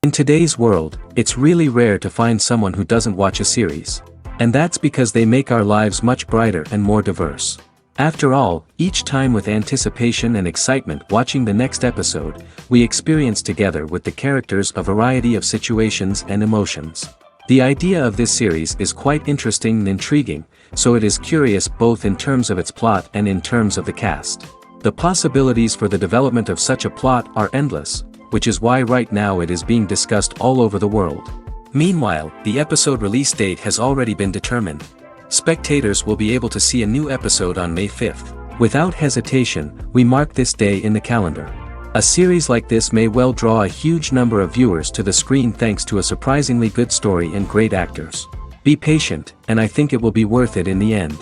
In today's world, it's really rare to find someone who doesn't watch a series. And that's because they make our lives much brighter and more diverse. After all, each time with anticipation and excitement watching the next episode, we experience together with the characters a variety of situations and emotions. The idea of this series is quite interesting and intriguing, so it is curious both in terms of its plot and in terms of the cast. The possibilities for the development of such a plot are endless, which is why right now it is being discussed all over the world. Meanwhile, the episode release date has already been determined. Spectators will be able to see a new episode on May 5th. Without hesitation, we mark this day in the calendar. A series like this may well draw a huge number of viewers to the screen thanks to a surprisingly good story and great actors. Be patient, and I think it will be worth it in the end.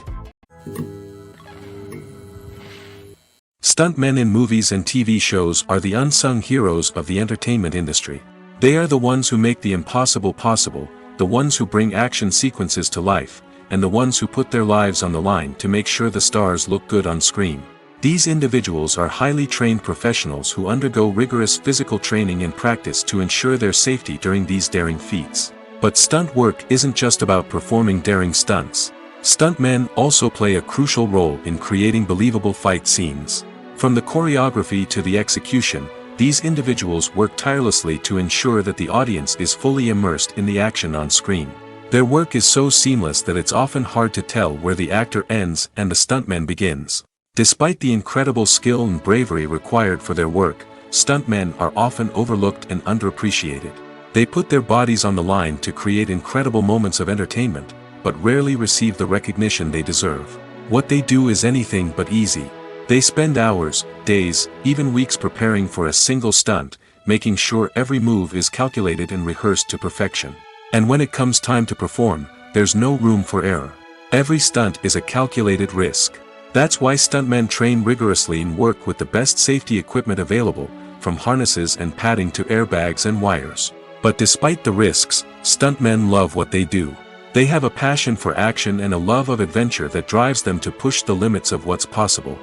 Stuntmen in movies and TV shows are the unsung heroes of the entertainment industry. They are the ones who make the impossible possible, the ones who bring action sequences to life, and the ones who put their lives on the line to make sure the stars look good on screen. These individuals are highly trained professionals who undergo rigorous physical training and practice to ensure their safety during these daring feats. But stunt work isn't just about performing daring stunts. Stuntmen also play a crucial role in creating believable fight scenes. From the choreography to the execution, these individuals work tirelessly to ensure that the audience is fully immersed in the action on screen. Their work is so seamless that it's often hard to tell where the actor ends and the stuntman begins. Despite the incredible skill and bravery required for their work, stuntmen are often overlooked and underappreciated. They put their bodies on the line to create incredible moments of entertainment, but rarely receive the recognition they deserve. What they do is anything but easy. They spend hours, days, even weeks preparing for a single stunt, making sure every move is calculated and rehearsed to perfection. And when it comes time to perform, there's no room for error. Every stunt is a calculated risk. That's why stuntmen train rigorously and work with the best safety equipment available, from harnesses and padding to airbags and wires. But despite the risks, stuntmen love what they do. They have a passion for action and a love of adventure that drives them to push the limits of what's possible.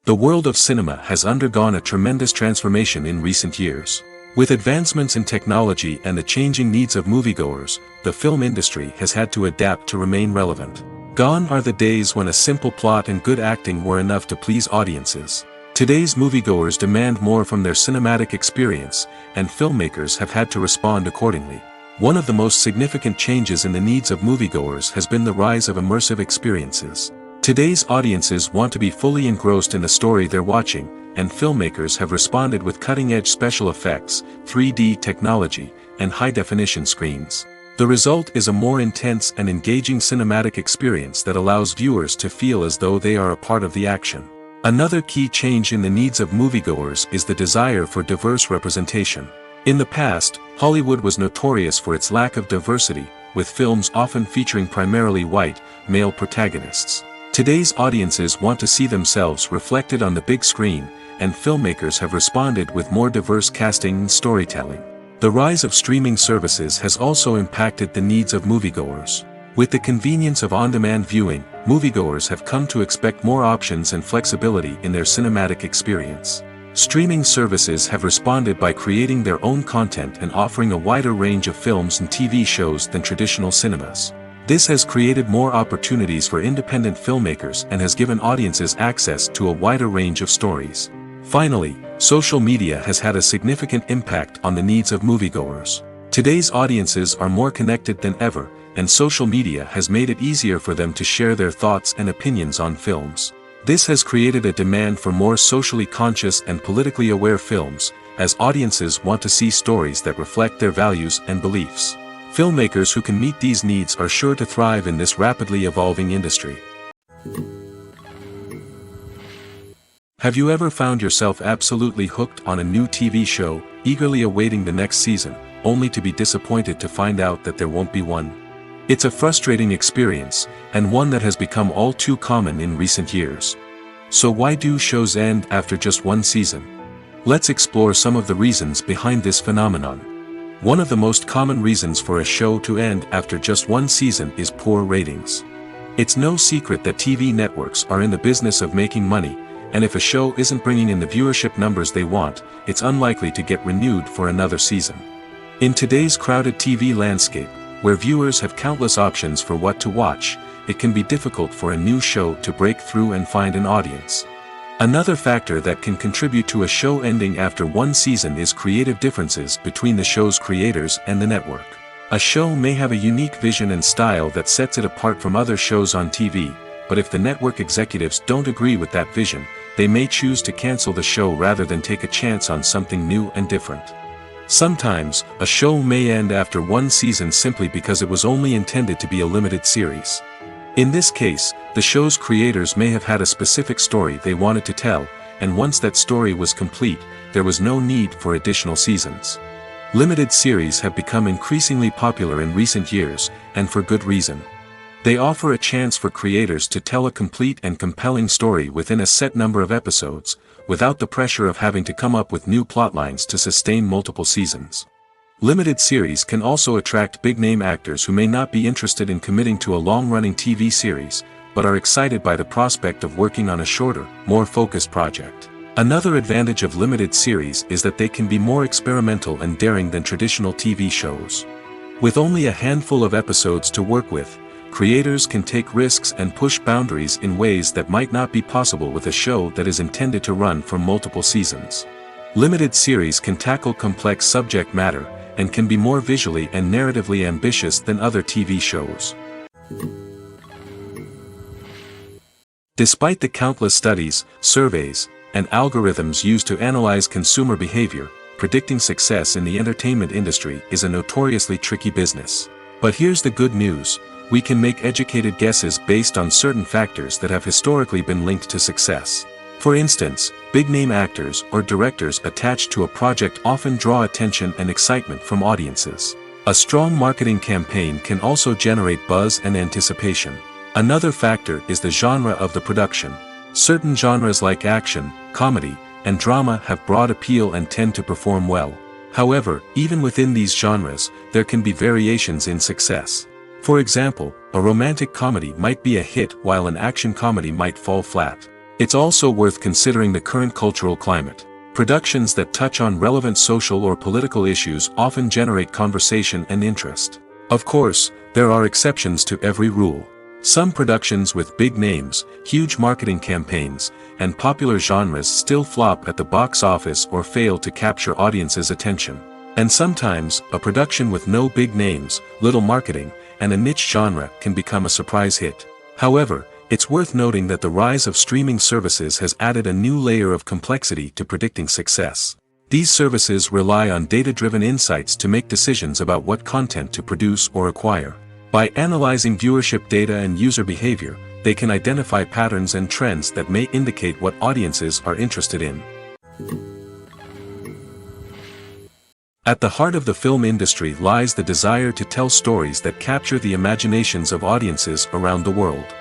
The world of cinema has undergone a tremendous transformation in recent years. With advancements in technology and the changing needs of moviegoers, the film industry has had to adapt to remain relevant. Gone are the days when a simple plot and good acting were enough to please audiences. Today's moviegoers demand more from their cinematic experience, and filmmakers have had to respond accordingly. One of the most significant changes in the needs of moviegoers has been the rise of immersive experiences. Today's audiences want to be fully engrossed in the story they're watching, and filmmakers have responded with cutting-edge special effects, 3D technology, and high-definition screens. The result is a more intense and engaging cinematic experience that allows viewers to feel as though they are a part of the action. Another key change in the needs of moviegoers is the desire for diverse representation. In the past, Hollywood was notorious for its lack of diversity, with films often featuring primarily white, male protagonists. Today's audiences want to see themselves reflected on the big screen, and filmmakers have responded with more diverse casting and storytelling. The rise of streaming services has also impacted the needs of moviegoers. With the convenience of on-demand viewing, moviegoers have come to expect more options and flexibility in their cinematic experience. Streaming services have responded by creating their own content and offering a wider range of films and TV shows than traditional cinemas. This has created more opportunities for independent filmmakers and has given audiences access to a wider range of stories. Finally, Social media has had a significant impact on the needs of moviegoers. Today's audiences are more connected than ever, and social media has made it easier for them to share their thoughts and opinions on films. This has created a demand for more socially conscious and politically aware films, as audiences want to see stories that reflect their values and beliefs. Filmmakers who can meet these needs are sure to thrive in this rapidly evolving industry. Have you ever found yourself absolutely hooked on a new TV show, eagerly awaiting the next season, only to be disappointed to find out that there won't be one? It's a frustrating experience, and one that has become all too common in recent years. So why do shows end after just one season? Let's explore some of the reasons behind this phenomenon. One of the most common reasons for a show to end after just one season is poor ratings. It's no secret that TV networks are in the business of making money, and if a show isn't bringing in the viewership numbers they want, it's unlikely to get renewed for another season. In today's crowded TV landscape, where viewers have countless options for what to watch, it can be difficult for a new show to break through and find an audience. Another factor that can contribute to a show ending after one season is creative differences between the show's creators and the network. A show may have a unique vision and style that sets it apart from other shows on TV, but if the network executives don't agree with that vision, they may choose to cancel the show rather than take a chance on something new and different. Sometimes, a show may end after one season simply because it was only intended to be a limited series. In this case, the show's creators may have had a specific story they wanted to tell, and once that story was complete, there was no need for additional seasons. Limited series have become increasingly popular in recent years, and for good reason. They offer a chance for creators to tell a complete and compelling story within a set number of episodes, without the pressure of having to come up with new plotlines to sustain multiple seasons. Limited series can also attract big-name actors who may not be interested in committing to a long-running TV series, but are excited by the prospect of working on a shorter, more focused project. Another advantage of limited series is that they can be more experimental and daring than traditional TV shows. With only a handful of episodes to work with, creators can take risks and push boundaries in ways that might not be possible with a show that is intended to run for multiple seasons. Limited series can tackle complex subject matter, and can be more visually and narratively ambitious than other TV shows. Despite the countless studies, surveys, and algorithms used to analyze consumer behavior, predicting success in the entertainment industry is a notoriously tricky business. But here's the good news: we can make educated guesses based on certain factors that have historically been linked to success. For instance, big-name actors or directors attached to a project often draw attention and excitement from audiences. A strong marketing campaign can also generate buzz and anticipation. Another factor is the genre of the production. Certain genres like action, comedy, and drama have broad appeal and tend to perform well. However, even within these genres, there can be variations in success. For example, a romantic comedy might be a hit while an action comedy might fall flat. It's also worth considering the current cultural climate. Productions that touch on relevant social or political issues often generate conversation and interest. Of course, there are exceptions to every rule. Some productions with big names, huge marketing campaigns, and popular genres still flop at the box office or fail to capture audiences' attention. And sometimes, a production with no big names, little marketing, and a niche genre can become a surprise hit. However, it's worth noting that the rise of streaming services has added a new layer of complexity to predicting success. These services rely on data-driven insights to make decisions about what content to produce or acquire. By analyzing viewership data and user behavior, they can identify patterns and trends that may indicate what audiences are interested in. At the heart of the film industry lies the desire to tell stories that capture the imaginations of audiences around the world.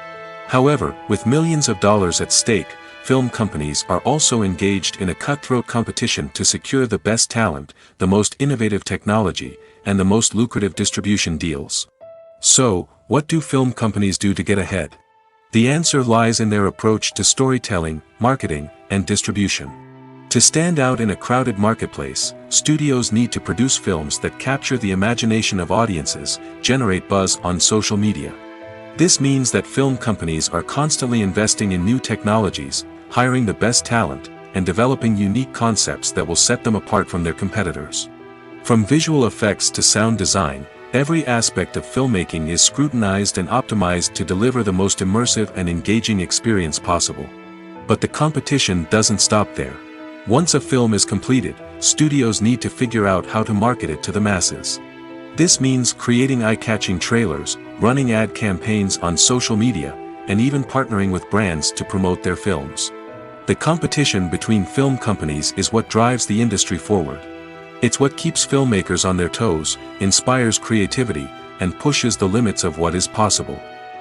However, with millions of dollars at stake, film companies are also engaged in a cutthroat competition to secure the best talent, the most innovative technology, and the most lucrative distribution deals. So, what do film companies do to get ahead? The answer lies in their approach to storytelling, marketing, and distribution. To stand out in a crowded marketplace, studios need to produce films that capture the imagination of audiences, generate buzz on social media. This means that film companies are constantly investing in new technologies, hiring the best talent, and developing unique concepts that will set them apart from their competitors. From visual effects to sound design, every aspect of filmmaking is scrutinized and optimized to deliver the most immersive and engaging experience possible. But the competition doesn't stop there. Once a film is completed, studios need to figure out how to market it to the masses. This means creating eye-catching trailers, running ad campaigns on social media, and even partnering with brands to promote their films. The competition between film companies is what drives the industry forward. It's what keeps filmmakers on their toes, inspires creativity, and pushes the limits of what is possible.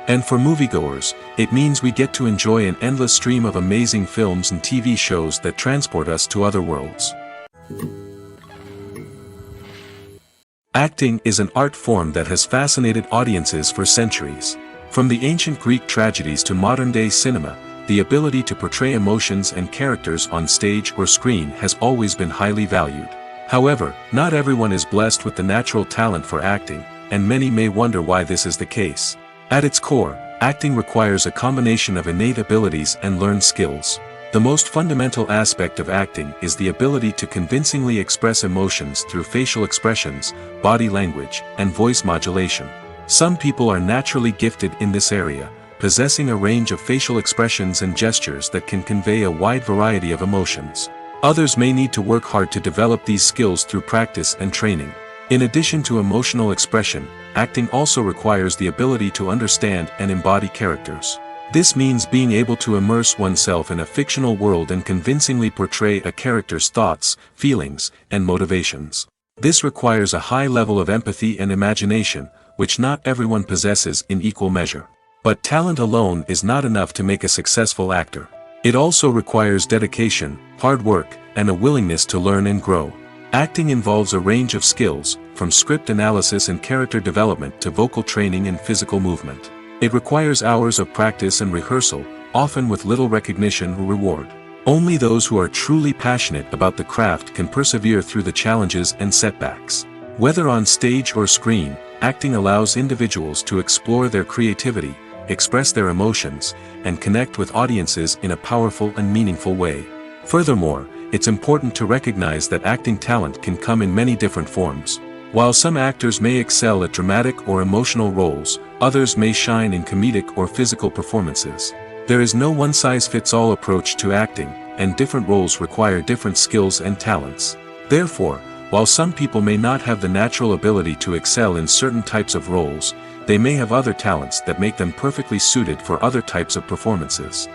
And for moviegoers, it means we get to enjoy an endless stream of amazing films and TV shows that transport us to other worlds. Acting is an art form that has fascinated audiences for centuries. From the ancient Greek tragedies to modern-day cinema, the ability to portray emotions and characters on stage or screen has always been highly valued. However, not everyone is blessed with the natural talent for acting, and many may wonder why this is the case. At its core, acting requires a combination of innate abilities and learned skills. The most fundamental aspect of acting is the ability to convincingly express emotions through facial expressions, body language, and voice modulation. Some people are naturally gifted in this area, possessing a range of facial expressions and gestures that can convey a wide variety of emotions. Others may need to work hard to develop these skills through practice and training. In addition to emotional expression, acting also requires the ability to understand and embody characters. This means being able to immerse oneself in a fictional world and convincingly portray a character's thoughts, feelings, and motivations. This requires a high level of empathy and imagination, which not everyone possesses in equal measure. But talent alone is not enough to make a successful actor. It also requires dedication, hard work, and a willingness to learn and grow. Acting involves a range of skills, from script analysis and character development to vocal training and physical movement. It requires hours of practice and rehearsal, often with little recognition or reward. Only those who are truly passionate about the craft can persevere through the challenges and setbacks. Whether on stage or screen, acting allows individuals to explore their creativity, express their emotions, and connect with audiences in a powerful and meaningful way. Furthermore, it's important to recognize that acting talent can come in many different forms. While some actors may excel at dramatic or emotional roles, others may shine in comedic or physical performances. There is no one-size-fits-all approach to acting, and different roles require different skills and talents. Therefore, while some people may not have the natural ability to excel in certain types of roles, they may have other talents that make them perfectly suited for other types of performances.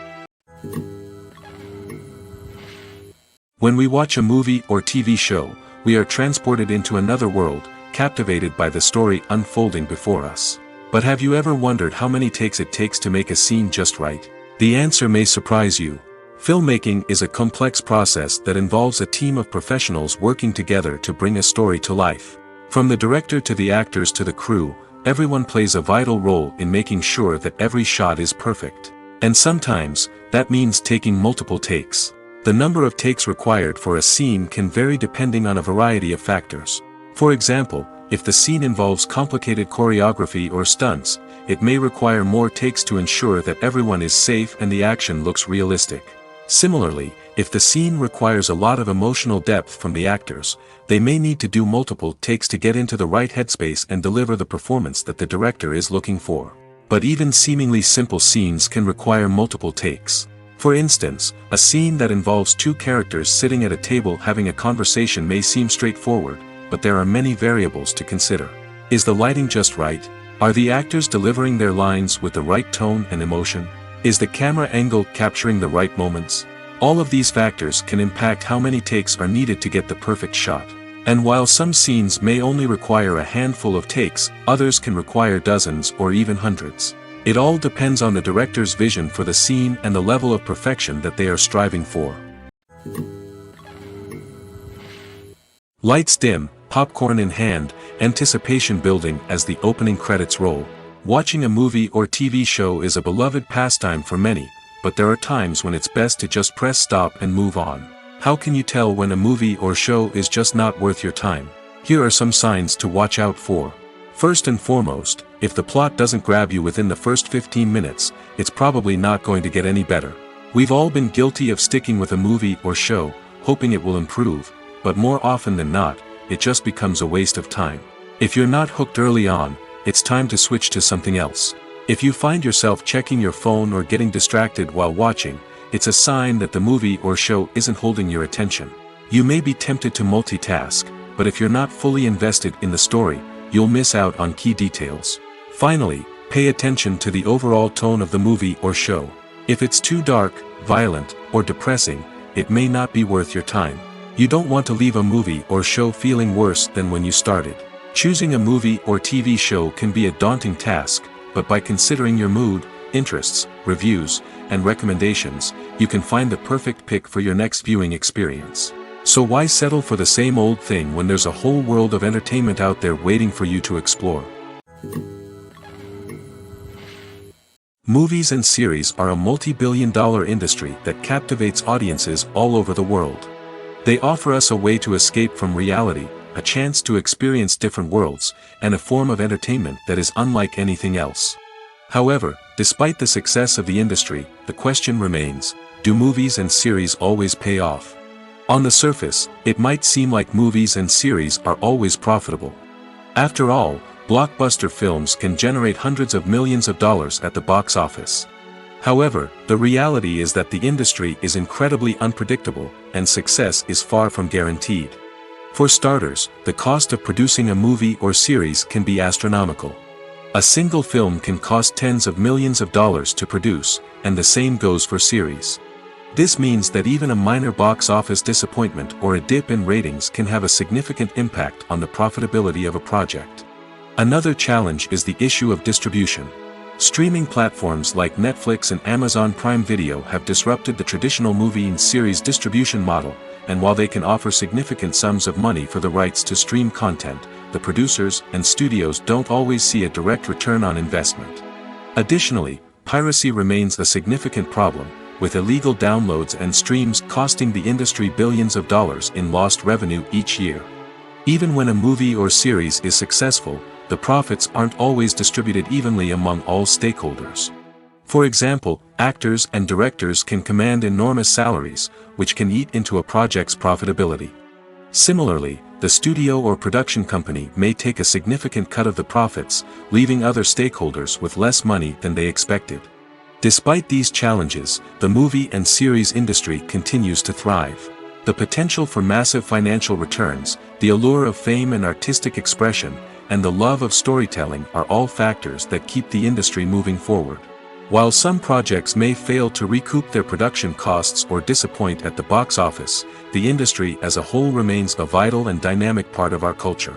When we watch a movie or TV show, we are transported into another world, captivated by the story unfolding before us. But have you ever wondered how many takes it takes to make a scene just right? The answer may surprise you. Filmmaking is a complex process that involves a team of professionals working together to bring a story to life. From the director to the actors to the crew, everyone plays a vital role in making sure that every shot is perfect. And sometimes, that means taking multiple takes. The number of takes required for a scene can vary depending on a variety of factors. For example, if the scene involves complicated choreography or stunts, it may require more takes to ensure that everyone is safe and the action looks realistic. Similarly, if the scene requires a lot of emotional depth from the actors, they may need to do multiple takes to get into the right headspace and deliver the performance that the director is looking for. But even seemingly simple scenes can require multiple takes. For instance, a scene that involves two characters sitting at a table having a conversation may seem straightforward, but there are many variables to consider. Is the lighting just right? Are the actors delivering their lines with the right tone and emotion? Is the camera angle capturing the right moments? All of these factors can impact how many takes are needed to get the perfect shot. And while some scenes may only require a handful of takes, others can require dozens or even hundreds. It all depends on the director's vision for the scene and the level of perfection that they are striving for. Lights dim, popcorn in hand, anticipation building as the opening credits roll. Watching a movie or TV show is a beloved pastime for many, but there are times when it's best to just press stop and move on. How can you tell when a movie or show is just not worth your time? Here are some signs to watch out for. First and foremost, if the plot doesn't grab you within the first 15 minutes, it's probably not going to get any better. We've all been guilty of sticking with a movie or show, hoping it will improve, but more often than not, it just becomes a waste of time. If you're not hooked early on, it's time to switch to something else. If you find yourself checking your phone or getting distracted while watching, it's a sign that the movie or show isn't holding your attention. You may be tempted to multitask, but if you're not fully invested in the story, you'll miss out on key details. Finally, pay attention to the overall tone of the movie or show. If it's too dark, violent, or depressing, it may not be worth your time. You don't want to leave a movie or show feeling worse than when you started. Choosing a movie or TV show can be a daunting task, but by considering your mood, interests, reviews, and recommendations, you can find the perfect pick for your next viewing experience. So why settle for the same old thing when there's a whole world of entertainment out there waiting for you to explore? Movies and series are a multi-billion-dollar industry that captivates audiences all over the world. They offer us a way to escape from reality, a chance to experience different worlds, and a form of entertainment that is unlike anything else. However, despite the success of the industry, the question remains, do movies and series always pay off? On the surface, it might seem like movies and series are always profitable. After all, blockbuster films can generate hundreds of millions of dollars at the box office. However, the reality is that the industry is incredibly unpredictable, and success is far from guaranteed. For starters, the cost of producing a movie or series can be astronomical. A single film can cost tens of millions of dollars to produce, and the same goes for series. This means that even a minor box office disappointment or a dip in ratings can have a significant impact on the profitability of a project. Another challenge is the issue of distribution. Streaming platforms like Netflix and Amazon Prime Video have disrupted the traditional movie and series distribution model, and while they can offer significant sums of money for the rights to stream content, the producers and studios don't always see a direct return on investment. Additionally, piracy remains a significant problem, with illegal downloads and streams costing the industry billions of dollars in lost revenue each year. Even when a movie or series is successful, the profits aren't always distributed evenly among all stakeholders. For example, actors and directors can command enormous salaries, which can eat into a project's profitability. Similarly, the studio or production company may take a significant cut of the profits, leaving other stakeholders with less money than they expected. Despite these challenges, the movie and series industry continues to thrive. The potential for massive financial returns, the allure of fame and artistic expression, and the love of storytelling are all factors that keep the industry moving forward. While some projects may fail to recoup their production costs or disappoint at the box office, the industry as a whole remains a vital and dynamic part of our culture.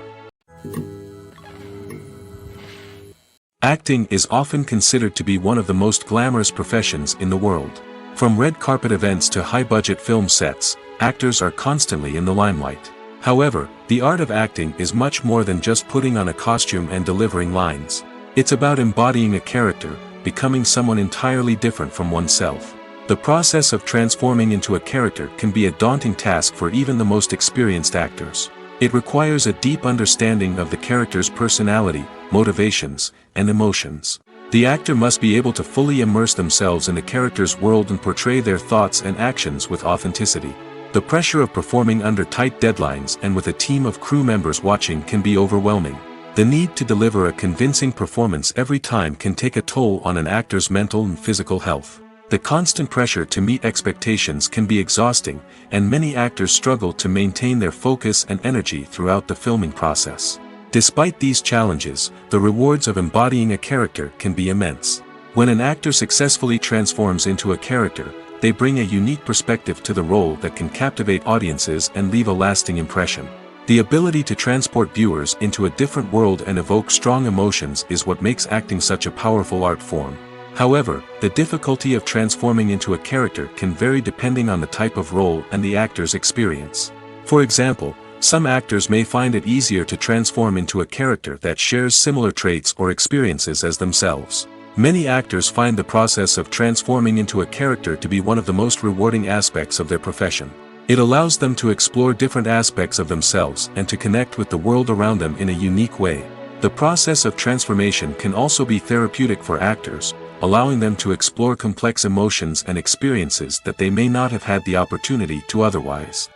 Acting is often considered to be one of the most glamorous professions in the world. From red carpet events to high-budget film sets, actors are constantly in the limelight. However, the art of acting is much more than just putting on a costume and delivering lines. It's about embodying a character, becoming someone entirely different from oneself. The process of transforming into a character can be a daunting task for even the most experienced actors. It requires a deep understanding of the character's personality, motivations, and emotions. The actor must be able to fully immerse themselves in the character's world and portray their thoughts and actions with authenticity. The pressure of performing under tight deadlines and with a team of crew members watching can be overwhelming. The need to deliver a convincing performance every time can take a toll on an actor's mental and physical health. The constant pressure to meet expectations can be exhausting, and many actors struggle to maintain their focus and energy throughout the filming process. Despite these challenges, the rewards of embodying a character can be immense. When an actor successfully transforms into a character, they bring a unique perspective to the role that can captivate audiences and leave a lasting impression. The ability to transport viewers into a different world and evoke strong emotions is what makes acting such a powerful art form. However, the difficulty of transforming into a character can vary depending on the type of role and the actor's experience. For example, some actors may find it easier to transform into a character that shares similar traits or experiences as themselves. Many actors find the process of transforming into a character to be one of the most rewarding aspects of their profession. It allows them to explore different aspects of themselves and to connect with the world around them in a unique way. The process of transformation can also be therapeutic for actors, allowing them to explore complex emotions and experiences that they may not have had the opportunity to otherwise.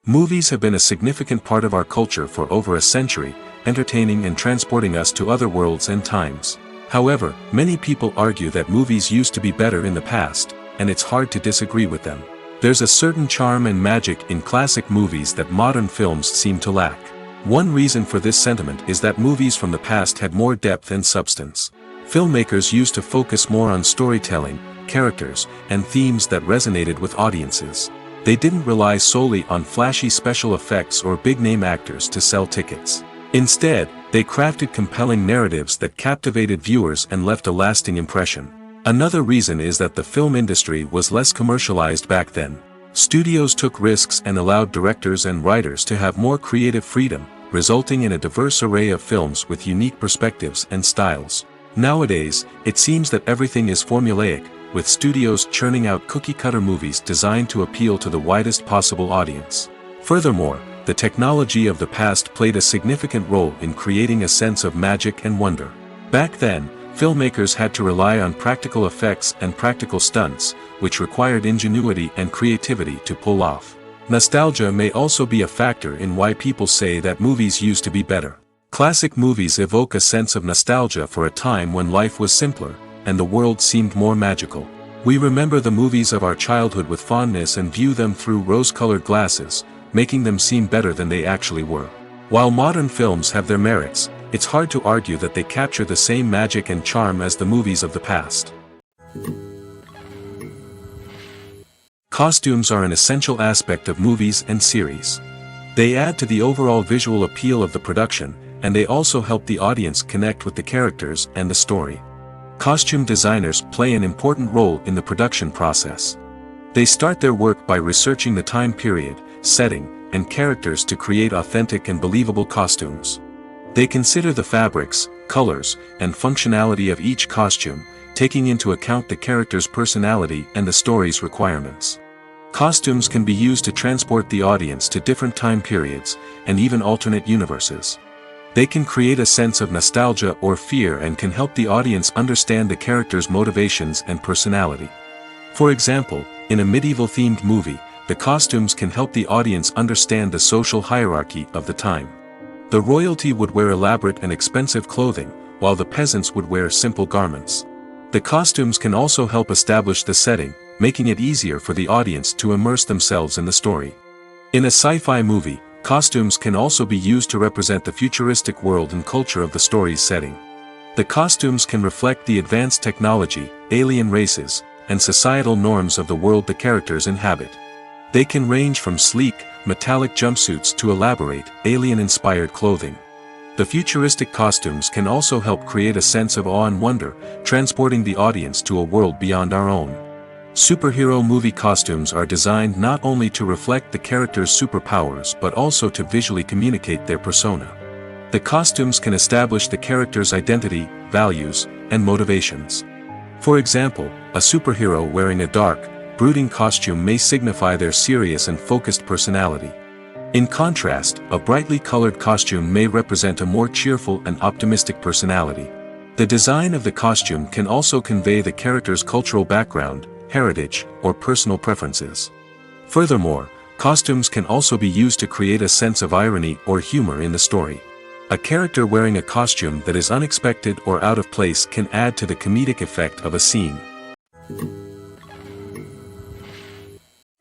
Movies have been a significant part of our culture for over a century, entertaining and transporting us to other worlds and times. However, many people argue that movies used to be better in the past, and it's hard to disagree with them. There's a certain charm and magic in classic movies that modern films seem to lack. One reason for this sentiment is that movies from the past had more depth and substance. Filmmakers used to focus more on storytelling, characters, and themes that resonated with audiences. They didn't rely solely on flashy special effects or big-name actors to sell tickets. Instead, they crafted compelling narratives that captivated viewers and left a lasting impression. Another reason is that the film industry was less commercialized back then. Studios took risks and allowed directors and writers to have more creative freedom, resulting in a diverse array of films with unique perspectives and styles. Nowadays, it seems that everything is formulaic, with studios churning out cookie-cutter movies designed to appeal to the widest possible audience. Furthermore, the technology of the past played a significant role in creating a sense of magic and wonder. Back then, filmmakers had to rely on practical effects and practical stunts, which required ingenuity and creativity to pull off. Nostalgia may also be a factor in why people say that movies used to be better. Classic movies evoke a sense of nostalgia for a time when life was simpler, and the world seemed more magical. We remember the movies of our childhood with fondness and view them through rose-colored glasses, making them seem better than they actually were. While modern films have their merits, it's hard to argue that they capture the same magic and charm as the movies of the past. Costumes are an essential aspect of movies and series. They add to the overall visual appeal of the production, and they also help the audience connect with the characters and the story. Costume designers play an important role in the production process. They start their work by researching the time period, setting, and characters to create authentic and believable costumes. They consider the fabrics, colors, and functionality of each costume, taking into account the character's personality and the story's requirements. Costumes can be used to transport the audience to different time periods, and even alternate universes. They can create a sense of nostalgia or fear and can help the audience understand the character's motivations and personality. For example, in a medieval-themed movie, the costumes can help the audience understand the social hierarchy of the time. The royalty would wear elaborate and expensive clothing, while the peasants would wear simple garments. The costumes can also help establish the setting, making it easier for the audience to immerse themselves in the story. In a sci-fi movie, costumes can also be used to represent the futuristic world and culture of the story's setting. The costumes can reflect the advanced technology, alien races, and societal norms of the world the characters inhabit. They can range from sleek, metallic jumpsuits to elaborate, alien-inspired clothing. The futuristic costumes can also help create a sense of awe and wonder, transporting the audience to a world beyond our own. Superhero movie costumes are designed not only to reflect the character's superpowers but also to visually communicate their persona. The costumes can establish the character's identity, values, and motivations. For example, a superhero wearing a dark, brooding costume may signify their serious and focused personality. In contrast, a brightly colored costume may represent a more cheerful and optimistic personality. The design of the costume can also convey the character's cultural background, heritage, or personal preferences. Furthermore, costumes can also be used to create a sense of irony or humor in the story. A character wearing a costume that is unexpected or out of place can add to the comedic effect of a scene.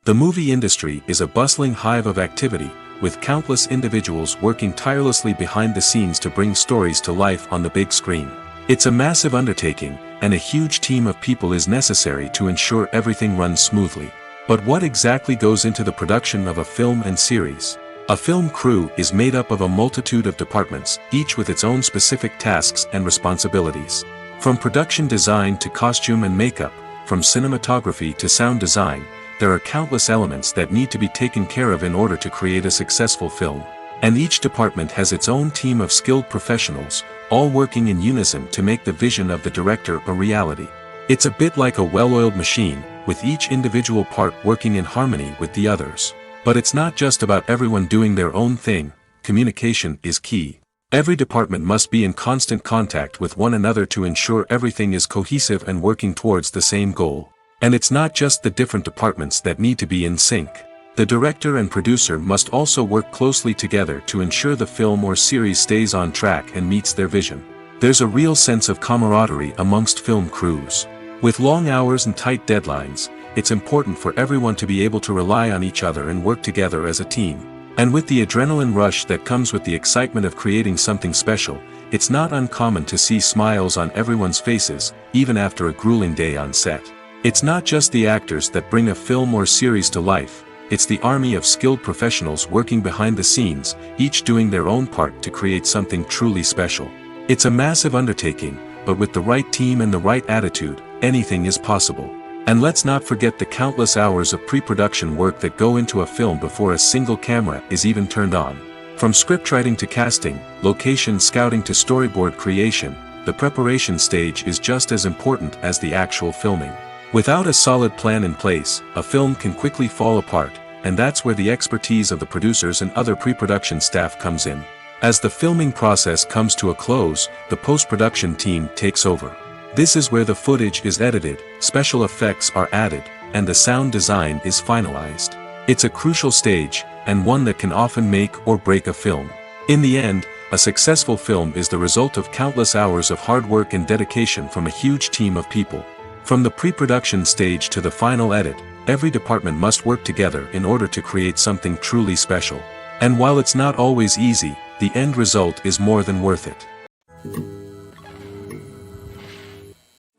The movie industry is a bustling hive of activity, with countless individuals working tirelessly behind the scenes to bring stories to life on the big screen. It's a massive undertaking, and a huge team of people is necessary to ensure everything runs smoothly. But what exactly goes into the production of a film and series? A film crew is made up of a multitude of departments, each with its own specific tasks and responsibilities. From production design to costume and makeup, from cinematography to sound design, there are countless elements that need to be taken care of in order to create a successful film. And each department has its own team of skilled professionals, all working in unison to make the vision of the director a reality. It's a bit like a well-oiled machine, with each individual part working in harmony with the others. But it's not just about everyone doing their own thing, communication is key. Every department must be in constant contact with one another to ensure everything is cohesive and working towards the same goal. And it's not just the different departments that need to be in sync. The director and producer must also work closely together to ensure the film or series stays on track and meets their vision. There's a real sense of camaraderie amongst film crews. With long hours and tight deadlines, it's important for everyone to be able to rely on each other and work together as a team. And with the adrenaline rush that comes with the excitement of creating something special, it's not uncommon to see smiles on everyone's faces, even after a grueling day on set. It's not just the actors that bring a film or series to life, it's the army of skilled professionals working behind the scenes, each doing their own part to create something truly special. It's a massive undertaking, but with the right team and the right attitude, anything is possible. And let's not forget the countless hours of pre-production work that go into a film before a single camera is even turned on. From scriptwriting to casting, location scouting to storyboard creation, the preparation stage is just as important as the actual filming. Without a solid plan in place, a film can quickly fall apart, and that's where the expertise of the producers and other pre-production staff comes in. As the filming process comes to a close, the post-production team takes over. This is where the footage is edited, special effects are added, and the sound design is finalized. It's a crucial stage, and one that can often make or break a film. In the end, a successful film is the result of countless hours of hard work and dedication from a huge team of people. From the pre-production stage to the final edit, every department must work together in order to create something truly special. And while it's not always easy, the end result is more than worth it.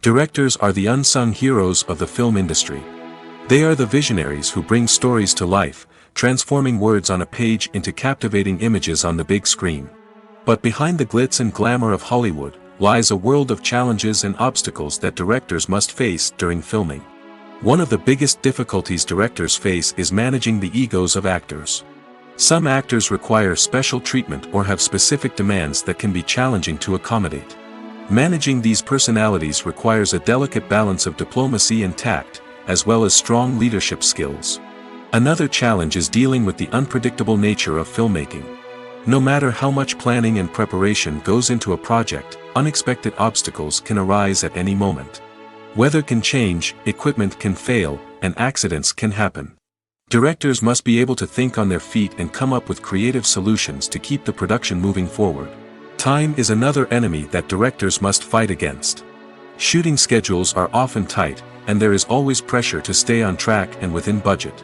Directors are the unsung heroes of the film industry. They are the visionaries who bring stories to life, transforming words on a page into captivating images on the big screen. But behind the glitz and glamour of Hollywood, lies a world of challenges and obstacles that directors must face during filming. One of the biggest difficulties directors face is managing the egos of actors. Some actors require special treatment or have specific demands that can be challenging to accommodate. Managing these personalities requires a delicate balance of diplomacy and tact, as well as strong leadership skills. Another challenge is dealing with the unpredictable nature of filmmaking. No matter how much planning and preparation goes into a project, unexpected obstacles can arise at any moment. Weather can change, equipment can fail, and accidents can happen. Directors must be able to think on their feet and come up with creative solutions to keep the production moving forward. Time is another enemy that directors must fight against. Shooting schedules are often tight, and there is always pressure to stay on track and within budget.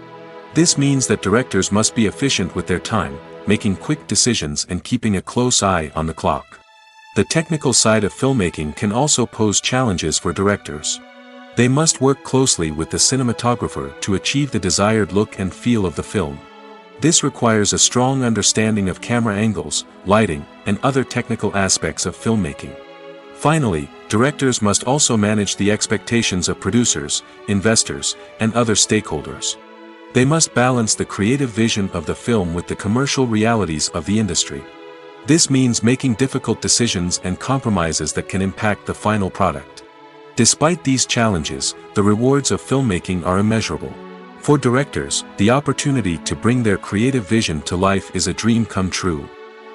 This means that directors must be efficient with their time, making quick decisions and keeping a close eye on the clock. The technical side of filmmaking can also pose challenges for directors. They must work closely with the cinematographer to achieve the desired look and feel of the film. This requires a strong understanding of camera angles, lighting, and other technical aspects of filmmaking. Finally, directors must also manage the expectations of producers, investors, and other stakeholders. They must balance the creative vision of the film with the commercial realities of the industry. This means making difficult decisions and compromises that can impact the final product. Despite these challenges, the rewards of filmmaking are immeasurable. For directors, the opportunity to bring their creative vision to life is a dream come true.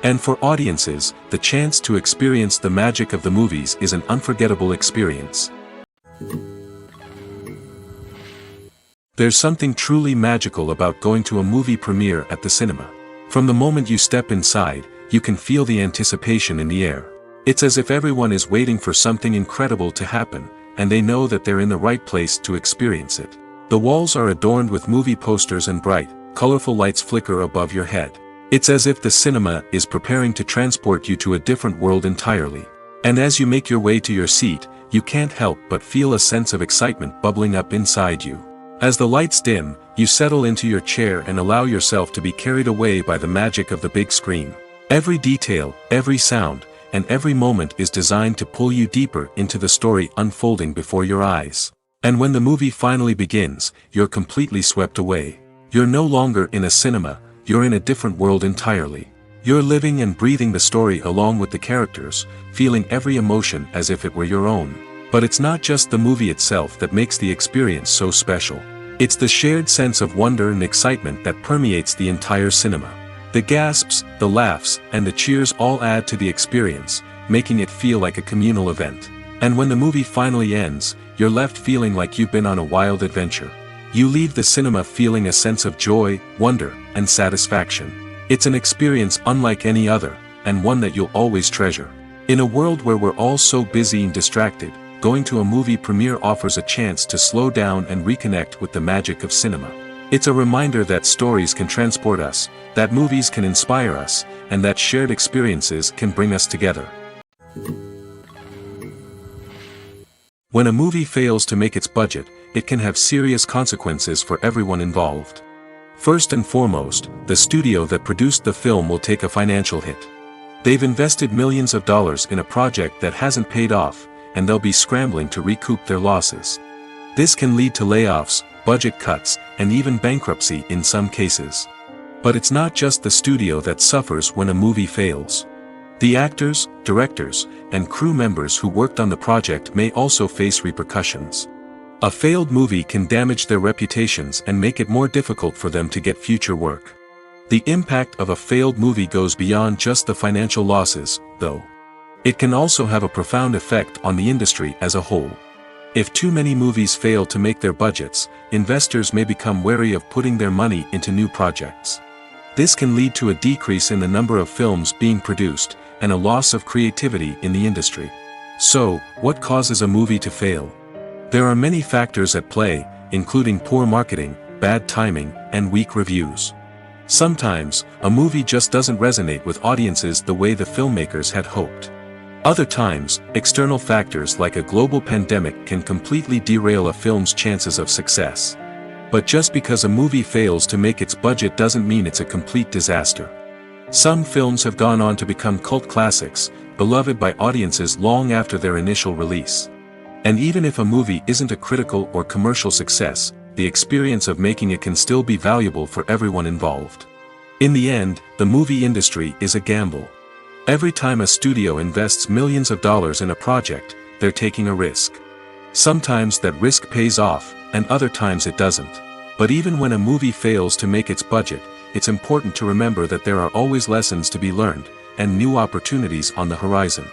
And for audiences, the chance to experience the magic of the movies is an unforgettable experience. There's something truly magical about going to a movie premiere at the cinema. From the moment you step inside, you can feel the anticipation in the air. It's as if everyone is waiting for something incredible to happen, and they know that they're in the right place to experience it. The walls are adorned with movie posters and bright, colorful lights flicker above your head. It's as if the cinema is preparing to transport you to a different world entirely. And as you make your way to your seat, you can't help but feel a sense of excitement bubbling up inside you. As the lights dim, you settle into your chair and allow yourself to be carried away by the magic of the big screen. Every detail, every sound, and every moment is designed to pull you deeper into the story unfolding before your eyes. And when the movie finally begins, you're completely swept away. You're no longer in a cinema, you're in a different world entirely. You're living and breathing the story along with the characters, feeling every emotion as if it were your own. But it's not just the movie itself that makes the experience so special. It's the shared sense of wonder and excitement that permeates the entire cinema. The gasps, the laughs, and the cheers all add to the experience, making it feel like a communal event. And when the movie finally ends, you're left feeling like you've been on a wild adventure. You leave the cinema feeling a sense of joy, wonder, and satisfaction. It's an experience unlike any other, and one that you'll always treasure. In a world where we're all so busy and distracted, going to a movie premiere offers a chance to slow down and reconnect with the magic of cinema. It's a reminder that stories can transport us, that movies can inspire us, and that shared experiences can bring us together. When a movie fails to make its budget, it can have serious consequences for everyone involved. First and foremost, the studio that produced the film will take a financial hit. They've invested millions of dollars in a project that hasn't paid off, and they'll be scrambling to recoup their losses. This can lead to layoffs, budget cuts, and even bankruptcy in some cases. But it's not just the studio that suffers when a movie fails. The actors, directors, and crew members who worked on the project may also face repercussions. A failed movie can damage their reputations and make it more difficult for them to get future work. The impact of a failed movie goes beyond just the financial losses, though. It can also have a profound effect on the industry as a whole. If too many movies fail to make their budgets, investors may become wary of putting their money into new projects. This can lead to a decrease in the number of films being produced, and a loss of creativity in the industry. So, what causes a movie to fail? There are many factors at play, including poor marketing, bad timing, and weak reviews. Sometimes, a movie just doesn't resonate with audiences the way the filmmakers had hoped. Other times, external factors like a global pandemic can completely derail a film's chances of success. But just because a movie fails to make its budget doesn't mean it's a complete disaster. Some films have gone on to become cult classics, beloved by audiences long after their initial release. And even if a movie isn't a critical or commercial success, the experience of making it can still be valuable for everyone involved. In the end, the movie industry is a gamble. Every time a studio invests millions of dollars in a project, they're taking a risk. Sometimes that risk pays off, and other times it doesn't. But even when a movie fails to make its budget, it's important to remember that there are always lessons to be learned, and new opportunities on the horizon.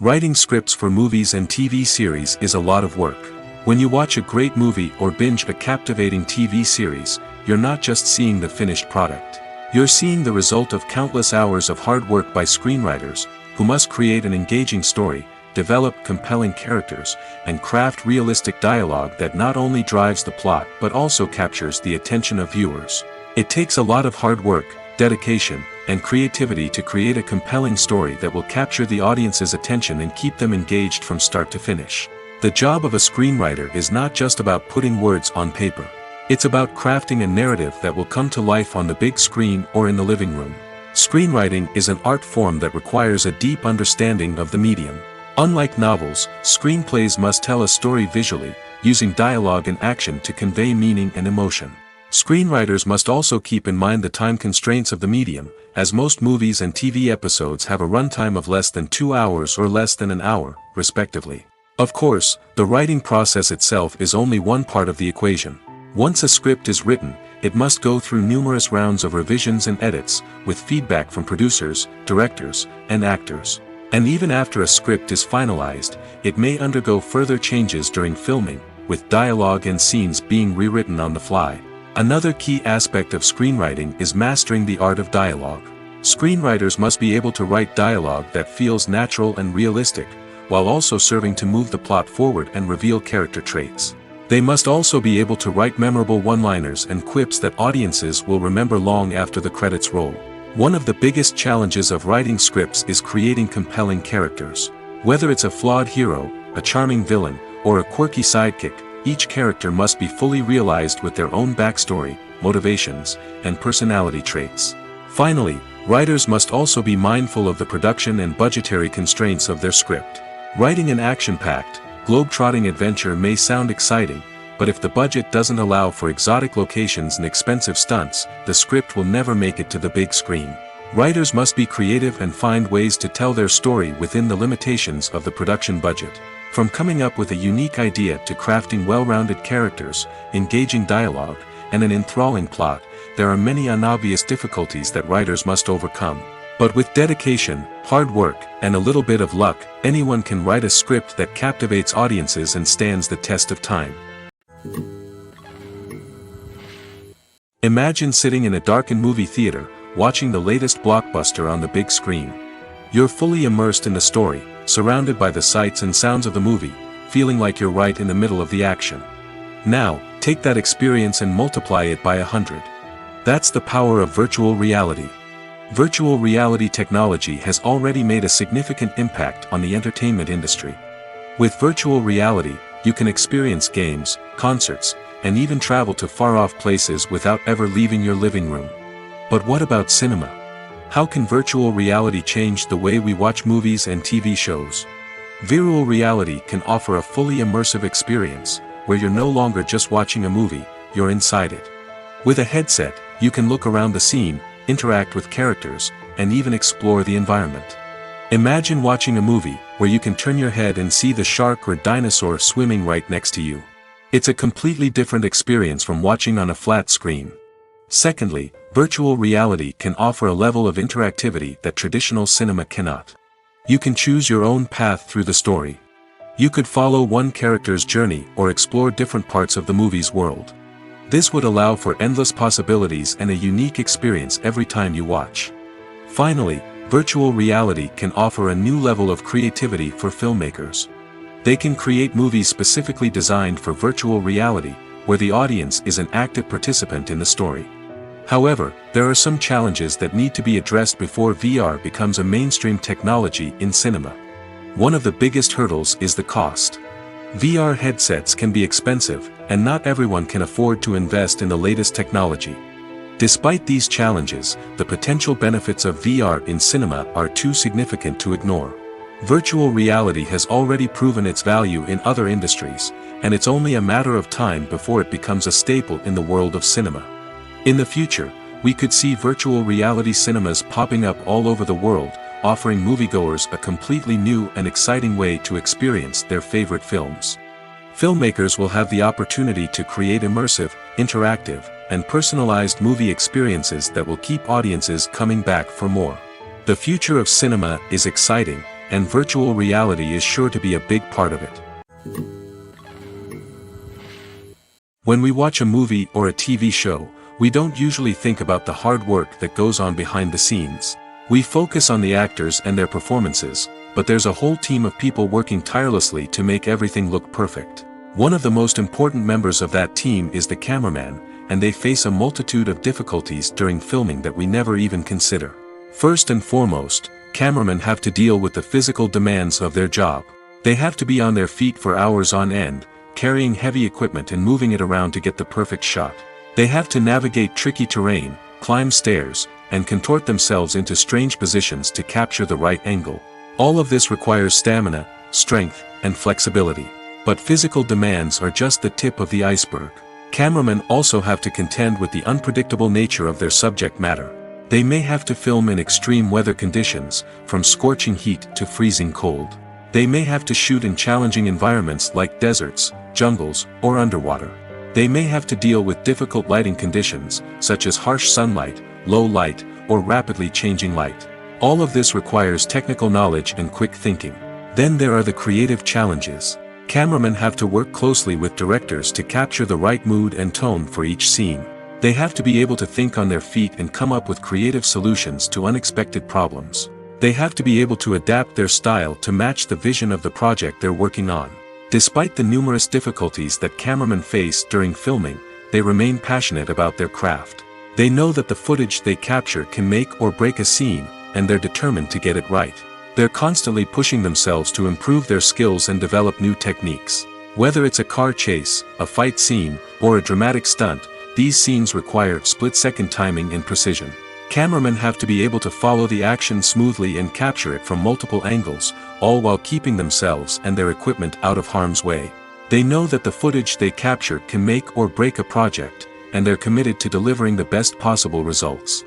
Writing scripts for movies and TV series is a lot of work. When you watch a great movie or binge a captivating TV series, you're not just seeing the finished product. You're seeing the result of countless hours of hard work by screenwriters, who must create an engaging story, develop compelling characters, and craft realistic dialogue that not only drives the plot but also captures the attention of viewers. It takes a lot of hard work, dedication, and creativity to create a compelling story that will capture the audience's attention and keep them engaged from start to finish. The job of a screenwriter is not just about putting words on paper. It's about crafting a narrative that will come to life on the big screen or in the living room. Screenwriting is an art form that requires a deep understanding of the medium. Unlike novels, screenplays must tell a story visually, using dialogue and action to convey meaning and emotion. Screenwriters must also keep in mind the time constraints of the medium, as most movies and TV episodes have a runtime of less than 2 hours or less than an hour, respectively. Of course, the writing process itself is only one part of the equation. Once a script is written, it must go through numerous rounds of revisions and edits, with feedback from producers, directors, and actors. And even after a script is finalized, it may undergo further changes during filming, with dialogue and scenes being rewritten on the fly. Another key aspect of screenwriting is mastering the art of dialogue. Screenwriters must be able to write dialogue that feels natural and realistic, while also serving to move the plot forward and reveal character traits. They must also be able to write memorable one-liners and quips that audiences will remember long after the credits roll. One of the biggest challenges of writing scripts is creating compelling characters. Whether it's a flawed hero, a charming villain, or a quirky sidekick, each character must be fully realized with their own backstory, motivations, and personality traits. Finally, writers must also be mindful of the production and budgetary constraints of their script. Writing an action-packed, globe-trotting adventure may sound exciting, but if the budget doesn't allow for exotic locations and expensive stunts, the script will never make it to the big screen. Writers must be creative and find ways to tell their story within the limitations of the production budget. From coming up with a unique idea to crafting well-rounded characters, engaging dialogue, and an enthralling plot, there are many unobvious difficulties that writers must overcome. But with dedication, hard work, and a little bit of luck, anyone can write a script that captivates audiences and stands the test of time. Imagine sitting in a darkened movie theater, watching the latest blockbuster on the big screen. You're fully immersed in the story, surrounded by the sights and sounds of the movie, feeling like you're right in the middle of the action. Now, take that experience and multiply it by 100. That's the power of virtual reality. Virtual reality technology has already made a significant impact on the entertainment industry. With virtual reality, you can experience games, concerts, and even travel to far-off places without ever leaving your living room. But what about cinema? How can virtual reality change the way we watch movies and TV shows? Virtual reality can offer a fully immersive experience, where you're no longer just watching a movie, you're inside it. With a headset, you can look around the scene, interact with characters, and even explore the environment. Imagine watching a movie where you can turn your head and see the shark or dinosaur swimming right next to you. It's a completely different experience from watching on a flat screen. Secondly, virtual reality can offer a level of interactivity that traditional cinema cannot. You can choose your own path through the story. You could follow one character's journey or explore different parts of the movie's world. This would allow for endless possibilities and a unique experience every time you watch. Finally, virtual reality can offer a new level of creativity for filmmakers. They can create movies specifically designed for virtual reality, where the audience is an active participant in the story. However, there are some challenges that need to be addressed before VR becomes a mainstream technology in cinema. One of the biggest hurdles is the cost. VR headsets can be expensive, and not everyone can afford to invest in the latest technology. Despite these challenges, the potential benefits of VR in cinema are too significant to ignore. Virtual reality has already proven its value in other industries, and it's only a matter of time before it becomes a staple in the world of cinema. In the future, we could see virtual reality cinemas popping up all over the world, offering moviegoers a completely new and exciting way to experience their favorite films. Filmmakers will have the opportunity to create immersive, interactive, and personalized movie experiences that will keep audiences coming back for more. The future of cinema is exciting, and virtual reality is sure to be a big part of it. When we watch a movie or a TV show, we don't usually think about the hard work that goes on behind the scenes. We focus on the actors and their performances, but there's a whole team of people working tirelessly to make everything look perfect. One of the most important members of that team is the cameraman, and they face a multitude of difficulties during filming that we never even consider. First and foremost, cameramen have to deal with the physical demands of their job. They have to be on their feet for hours on end, carrying heavy equipment and moving it around to get the perfect shot. They have to navigate tricky terrain, climb stairs, and contort themselves into strange positions to capture the right angle. All of this requires stamina, strength, and flexibility. But physical demands are just the tip of the iceberg. Cameramen also have to contend with the unpredictable nature of their subject matter. They may have to film in extreme weather conditions, from scorching heat to freezing cold. They may have to shoot in challenging environments like deserts, jungles, or underwater. They may have to deal with difficult lighting conditions, such as harsh sunlight, low light, or rapidly changing light. All of this requires technical knowledge and quick thinking. Then there are the creative challenges. Cameramen have to work closely with directors to capture the right mood and tone for each scene. They have to be able to think on their feet and come up with creative solutions to unexpected problems. They have to be able to adapt their style to match the vision of the project they're working on. Despite the numerous difficulties that cameramen face during filming, they remain passionate about their craft. They know that the footage they capture can make or break a scene, and they're determined to get it right. They're constantly pushing themselves to improve their skills and develop new techniques. Whether it's a car chase, a fight scene, or a dramatic stunt, these scenes require split-second timing and precision. Cameramen have to be able to follow the action smoothly and capture it from multiple angles, all while keeping themselves and their equipment out of harm's way. They know that the footage they capture can make or break a project, and they're committed to delivering the best possible results.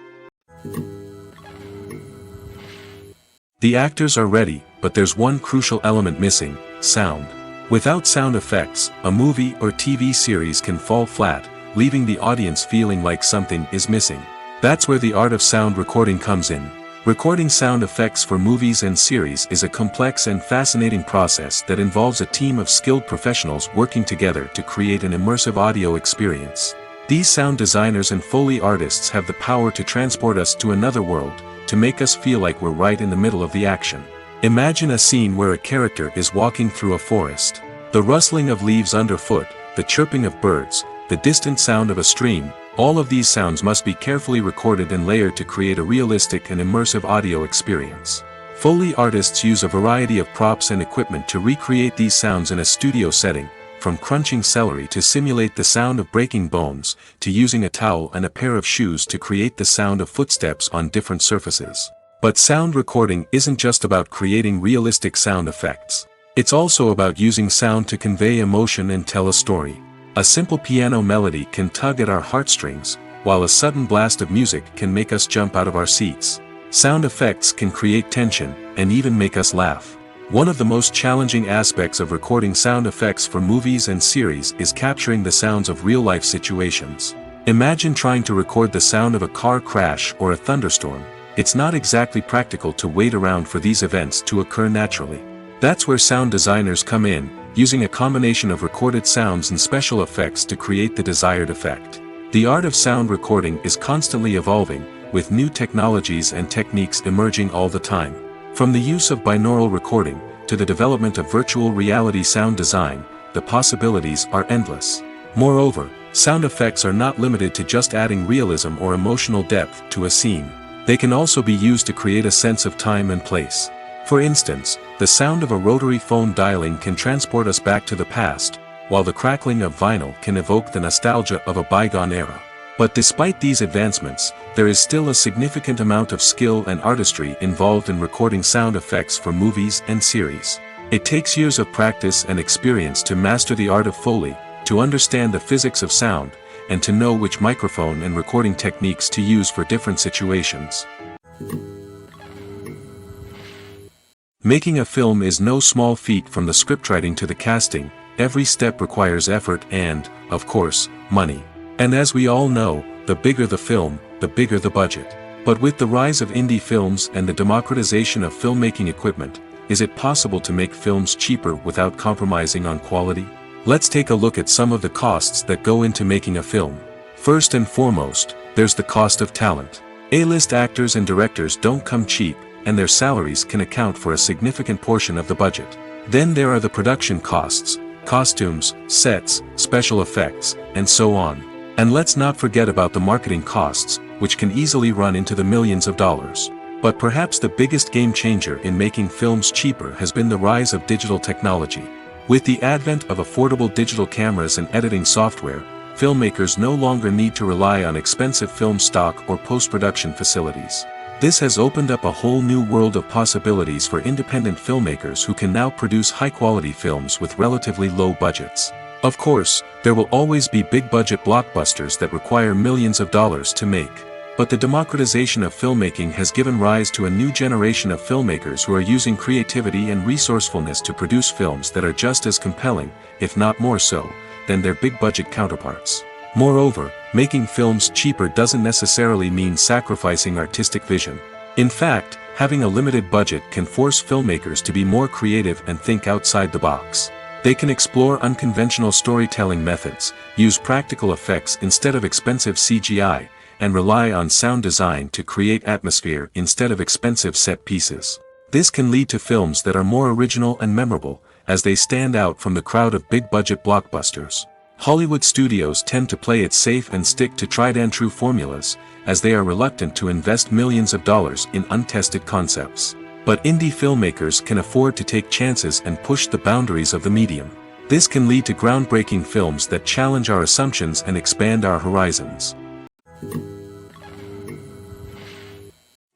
The actors are ready, but there's one crucial element missing: sound. Without sound effects, a movie or TV series can fall flat, leaving the audience feeling like something is missing. That's where the art of sound recording comes in. Recording sound effects for movies and series is a complex and fascinating process that involves a team of skilled professionals working together to create an immersive audio experience. These sound designers and Foley artists have the power to transport us to another world, to make us feel like we're right in the middle of the action. Imagine a scene where a character is walking through a forest. The rustling of leaves underfoot, the chirping of birds, the distant sound of a stream, all of these sounds must be carefully recorded and layered to create a realistic and immersive audio experience. Foley artists use a variety of props and equipment to recreate these sounds in a studio setting, from crunching celery to simulate the sound of breaking bones, to using a towel and a pair of shoes to create the sound of footsteps on different surfaces. But sound recording isn't just about creating realistic sound effects. It's also about using sound to convey emotion and tell a story. A simple piano melody can tug at our heartstrings, while a sudden blast of music can make us jump out of our seats. Sound effects can create tension, and even make us laugh. One of the most challenging aspects of recording sound effects for movies and series is capturing the sounds of real-life situations. Imagine trying to record the sound of a car crash or a thunderstorm. It's not exactly practical to wait around for these events to occur naturally. That's where sound designers come in, using a combination of recorded sounds and special effects to create the desired effect. The art of sound recording is constantly evolving, with new technologies and techniques emerging all the time. From the use of binaural recording, to the development of virtual reality sound design, the possibilities are endless. Moreover, sound effects are not limited to just adding realism or emotional depth to a scene. They can also be used to create a sense of time and place. For instance, the sound of a rotary phone dialing can transport us back to the past, while the crackling of vinyl can evoke the nostalgia of a bygone era. But despite these advancements, there is still a significant amount of skill and artistry involved in recording sound effects for movies and series. It takes years of practice and experience to master the art of Foley, to understand the physics of sound, and to know which microphone and recording techniques to use for different situations. Making a film is no small feat. From the scriptwriting to the casting, every step requires effort and, of course, money. And as we all know, the bigger the film, the bigger the budget. But with the rise of indie films and the democratization of filmmaking equipment, is it possible to make films cheaper without compromising on quality? Let's take a look at some of the costs that go into making a film. First and foremost, there's the cost of talent. A-list actors and directors don't come cheap, and their salaries can account for a significant portion of the budget. Then there are the production costs, costumes, sets, special effects, and so on. And let's not forget about the marketing costs, which can easily run into the millions of dollars. But perhaps the biggest game changer in making films cheaper has been the rise of digital technology. With the advent of affordable digital cameras and editing software, filmmakers no longer need to rely on expensive film stock or post-production facilities. This has opened up a whole new world of possibilities for independent filmmakers who can now produce high-quality films with relatively low budgets. Of course, there will always be big-budget blockbusters that require millions of dollars to make. But the democratization of filmmaking has given rise to a new generation of filmmakers who are using creativity and resourcefulness to produce films that are just as compelling, if not more so, than their big-budget counterparts. Moreover, making films cheaper doesn't necessarily mean sacrificing artistic vision. In fact, having a limited budget can force filmmakers to be more creative and think outside the box. They can explore unconventional storytelling methods, use practical effects instead of expensive CGI, and rely on sound design to create atmosphere instead of expensive set pieces. This can lead to films that are more original and memorable, as they stand out from the crowd of big-budget blockbusters. Hollywood studios tend to play it safe and stick to tried-and-true formulas, as they are reluctant to invest millions of dollars in untested concepts. But indie filmmakers can afford to take chances and push the boundaries of the medium. This can lead to groundbreaking films that challenge our assumptions and expand our horizons.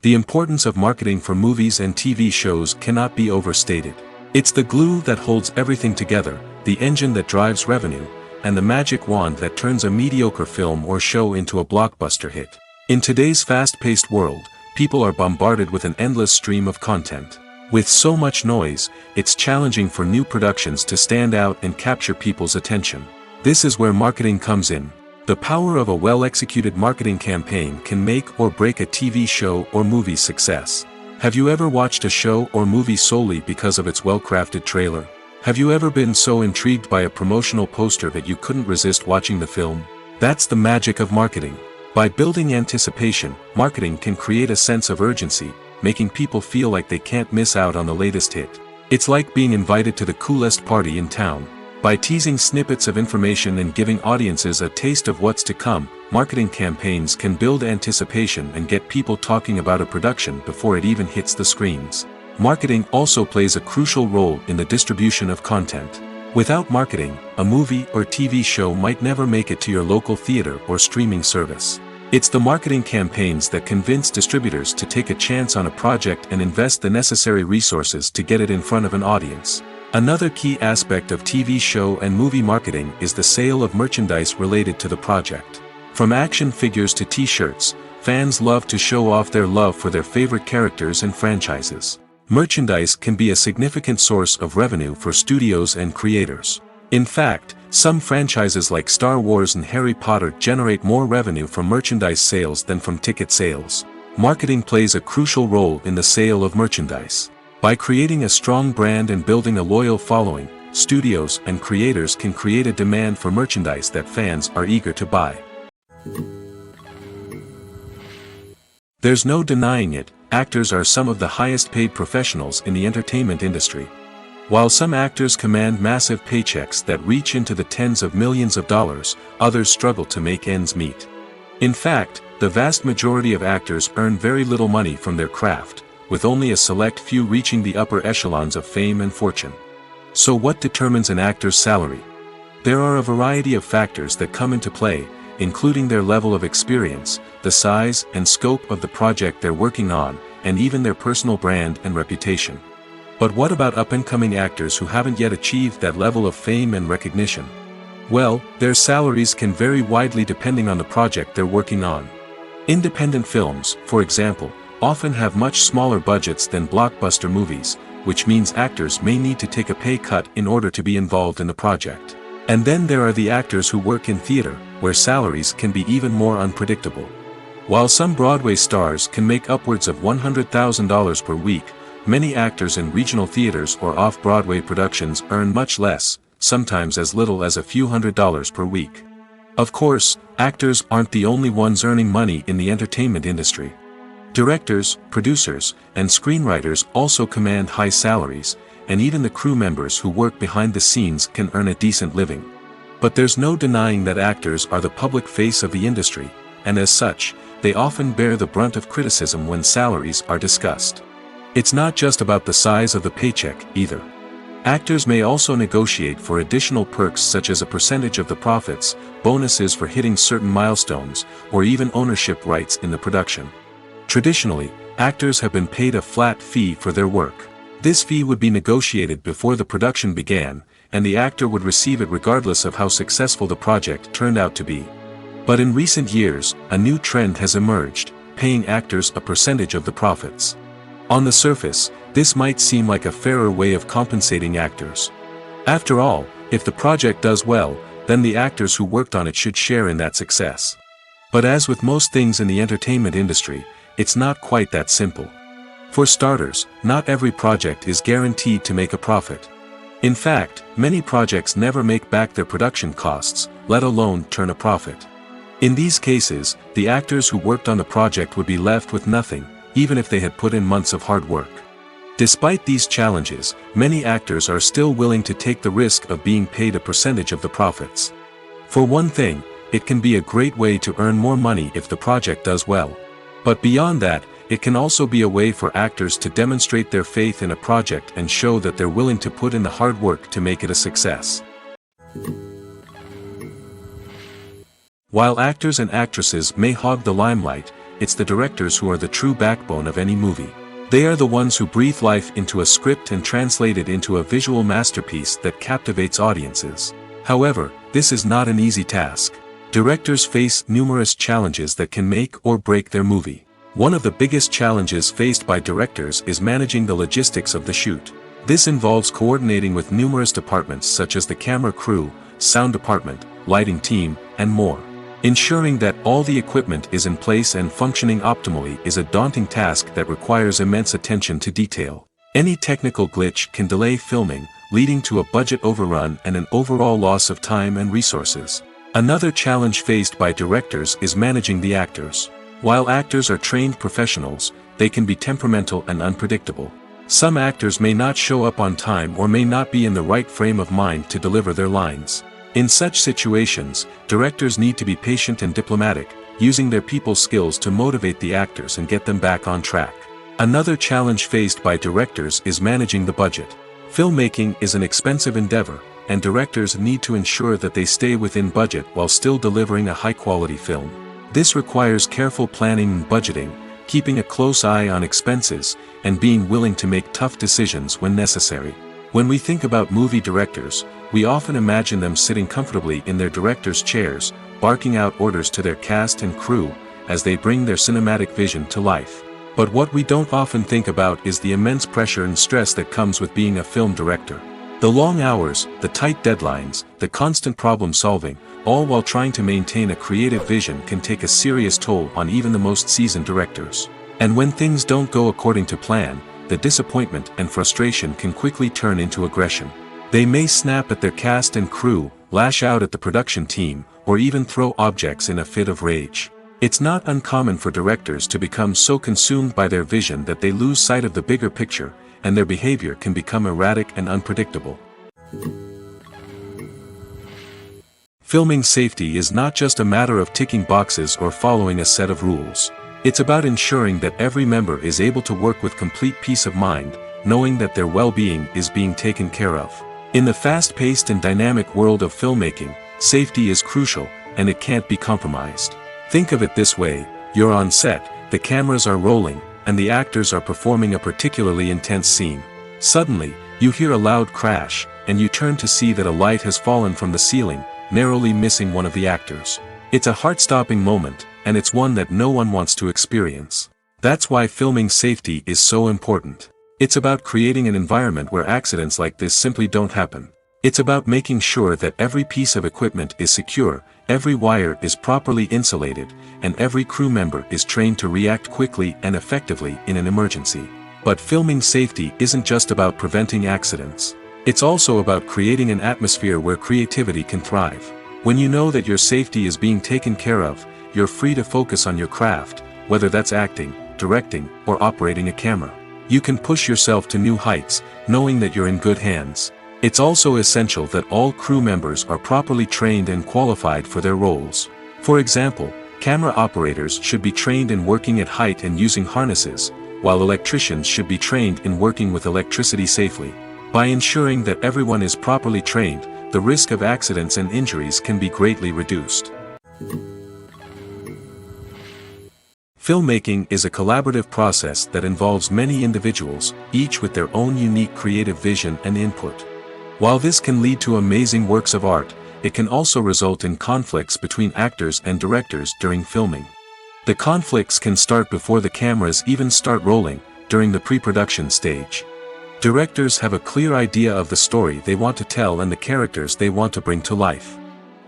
The importance of marketing for movies and TV shows cannot be overstated. It's the glue that holds everything together, the engine that drives revenue, and the magic wand that turns a mediocre film or show into a blockbuster hit. In today's fast-paced world, people are bombarded with an endless stream of content. With so much noise, it's challenging for new productions to stand out and capture people's attention. This is where marketing comes in. The power of a well-executed marketing campaign can make or break a TV show or movie's success. Have you ever watched a show or movie solely because of its well-crafted trailer? Have you ever been so intrigued by a promotional poster that you couldn't resist watching the film? That's the magic of marketing. By building anticipation, marketing can create a sense of urgency, making people feel like they can't miss out on the latest hit. It's like being invited to the coolest party in town. By teasing snippets of information and giving audiences a taste of what's to come, marketing campaigns can build anticipation and get people talking about a production before it even hits the screens. Marketing also plays a crucial role in the distribution of content. Without marketing, a movie or TV show might never make it to your local theater or streaming service. It's the marketing campaigns that convince distributors to take a chance on a project and invest the necessary resources to get it in front of an audience. Another key aspect of TV show and movie marketing is the sale of merchandise related to the project. From action figures to t-shirts, fans love to show off their love for their favorite characters and franchises. Merchandise can be a significant source of revenue for studios and creators. In fact, some franchises like Star Wars and Harry Potter generate more revenue from merchandise sales than from ticket sales. Marketing plays a crucial role in the sale of merchandise. By creating a strong brand and building a loyal following, studios and creators can create a demand for merchandise that fans are eager to buy. There's no denying it, actors are some of the highest paid professionals in the entertainment industry. While some actors command massive paychecks that reach into the tens of millions of dollars, others struggle to make ends meet. In fact, the vast majority of actors earn very little money from their craft, with only a select few reaching the upper echelons of fame and fortune. So what determines an actor's salary? There are a variety of factors that come into play, including their level of experience, the size and scope of the project they're working on, and even their personal brand and reputation. But what about up-and-coming actors who haven't yet achieved that level of fame and recognition? Well, their salaries can vary widely depending on the project they're working on. Independent films, for example, often have much smaller budgets than blockbuster movies, which means actors may need to take a pay cut in order to be involved in the project. And then there are the actors who work in theater, where salaries can be even more unpredictable. While some Broadway stars can make upwards of $100,000 per week, many actors in regional theaters or off-Broadway productions earn much less, sometimes as little as a few $100s per week. Of course, actors aren't the only ones earning money in the entertainment industry. Directors, producers, and screenwriters also command high salaries, and even the crew members who work behind the scenes can earn a decent living. But there's no denying that actors are the public face of the industry, and as such, they often bear the brunt of criticism when salaries are discussed. It's not just about the size of the paycheck, either. Actors may also negotiate for additional perks such as a percentage of the profits, bonuses for hitting certain milestones, or even ownership rights in the production. Traditionally, actors have been paid a flat fee for their work. This fee would be negotiated before the production began, and the actor would receive it regardless of how successful the project turned out to be. But in recent years, a new trend has emerged, paying actors a percentage of the profits. On the surface, this might seem like a fairer way of compensating actors. After all, if the project does well, then the actors who worked on it should share in that success. But as with most things in the entertainment industry, it's not quite that simple. For starters, not every project is guaranteed to make a profit. In fact, many projects never make back their production costs, let alone turn a profit. In these cases, the actors who worked on the project would be left with nothing, even if they had put in months of hard work. Despite these challenges, many actors are still willing to take the risk of being paid a percentage of the profits. For one thing, it can be a great way to earn more money if the project does well. But beyond that, it can also be a way for actors to demonstrate their faith in a project and show that they're willing to put in the hard work to make it a success. While actors and actresses may hog the limelight, it's the directors who are the true backbone of any movie. They are the ones who breathe life into a script and translate it into a visual masterpiece that captivates audiences. However, this is not an easy task. Directors face numerous challenges that can make or break their movie. One of the biggest challenges faced by directors is managing the logistics of the shoot. This involves coordinating with numerous departments such as the camera crew, sound department, lighting team, and more. Ensuring that all the equipment is in place and functioning optimally is a daunting task that requires immense attention to detail. Any technical glitch can delay filming, leading to a budget overrun and an overall loss of time and resources. Another challenge faced by directors is managing the actors. While actors are trained professionals, they can be temperamental and unpredictable. Some actors may not show up on time or may not be in the right frame of mind to deliver their lines. In such situations, directors need to be patient and diplomatic, using their people skills to motivate the actors and get them back on track. Another challenge faced by directors is managing the budget. Filmmaking is an expensive endeavor, and directors need to ensure that they stay within budget while still delivering a high-quality film. This requires careful planning and budgeting, keeping a close eye on expenses, and being willing to make tough decisions when necessary. When we think about movie directors, we often imagine them sitting comfortably in their director's chairs, barking out orders to their cast and crew, as they bring their cinematic vision to life. But what we don't often think about is the immense pressure and stress that comes with being a film director. The long hours, the tight deadlines, the constant problem solving, all while trying to maintain a creative vision can take a serious toll on even the most seasoned directors. And when things don't go according to plan, the disappointment and frustration can quickly turn into aggression. They may snap at their cast and crew, lash out at the production team, or even throw objects in a fit of rage. It's not uncommon for directors to become so consumed by their vision that they lose sight of the bigger picture, and their behavior can become erratic and unpredictable. Filming safety is not just a matter of ticking boxes or following a set of rules. It's about ensuring that every member is able to work with complete peace of mind, knowing that their well-being is being taken care of. In the fast-paced and dynamic world of filmmaking, safety is crucial, and it can't be compromised. Think of it this way: you're on set, the cameras are rolling, and the actors are performing a particularly intense scene. Suddenly, you hear a loud crash, and you turn to see that a light has fallen from the ceiling, narrowly missing one of the actors. It's a heart-stopping moment, and it's one that no one wants to experience. That's why filming safety is so important. It's about creating an environment where accidents like this simply don't happen. It's about making sure that every piece of equipment is secure, every wire is properly insulated, and every crew member is trained to react quickly and effectively in an emergency. But filming safety isn't just about preventing accidents. It's also about creating an atmosphere where creativity can thrive. When you know that your safety is being taken care of, you're free to focus on your craft, whether that's acting, directing, or operating a camera. You can push yourself to new heights, knowing that you're in good hands. It's also essential that all crew members are properly trained and qualified for their roles. For example, camera operators should be trained in working at height and using harnesses, while electricians should be trained in working with electricity safely. By ensuring that everyone is properly trained, the risk of accidents and injuries can be greatly reduced. Filmmaking is a collaborative process that involves many individuals, each with their own unique creative vision and input. While this can lead to amazing works of art, it can also result in conflicts between actors and directors during filming. The conflicts can start before the cameras even start rolling, during the pre-production stage. Directors have a clear idea of the story they want to tell and the characters they want to bring to life.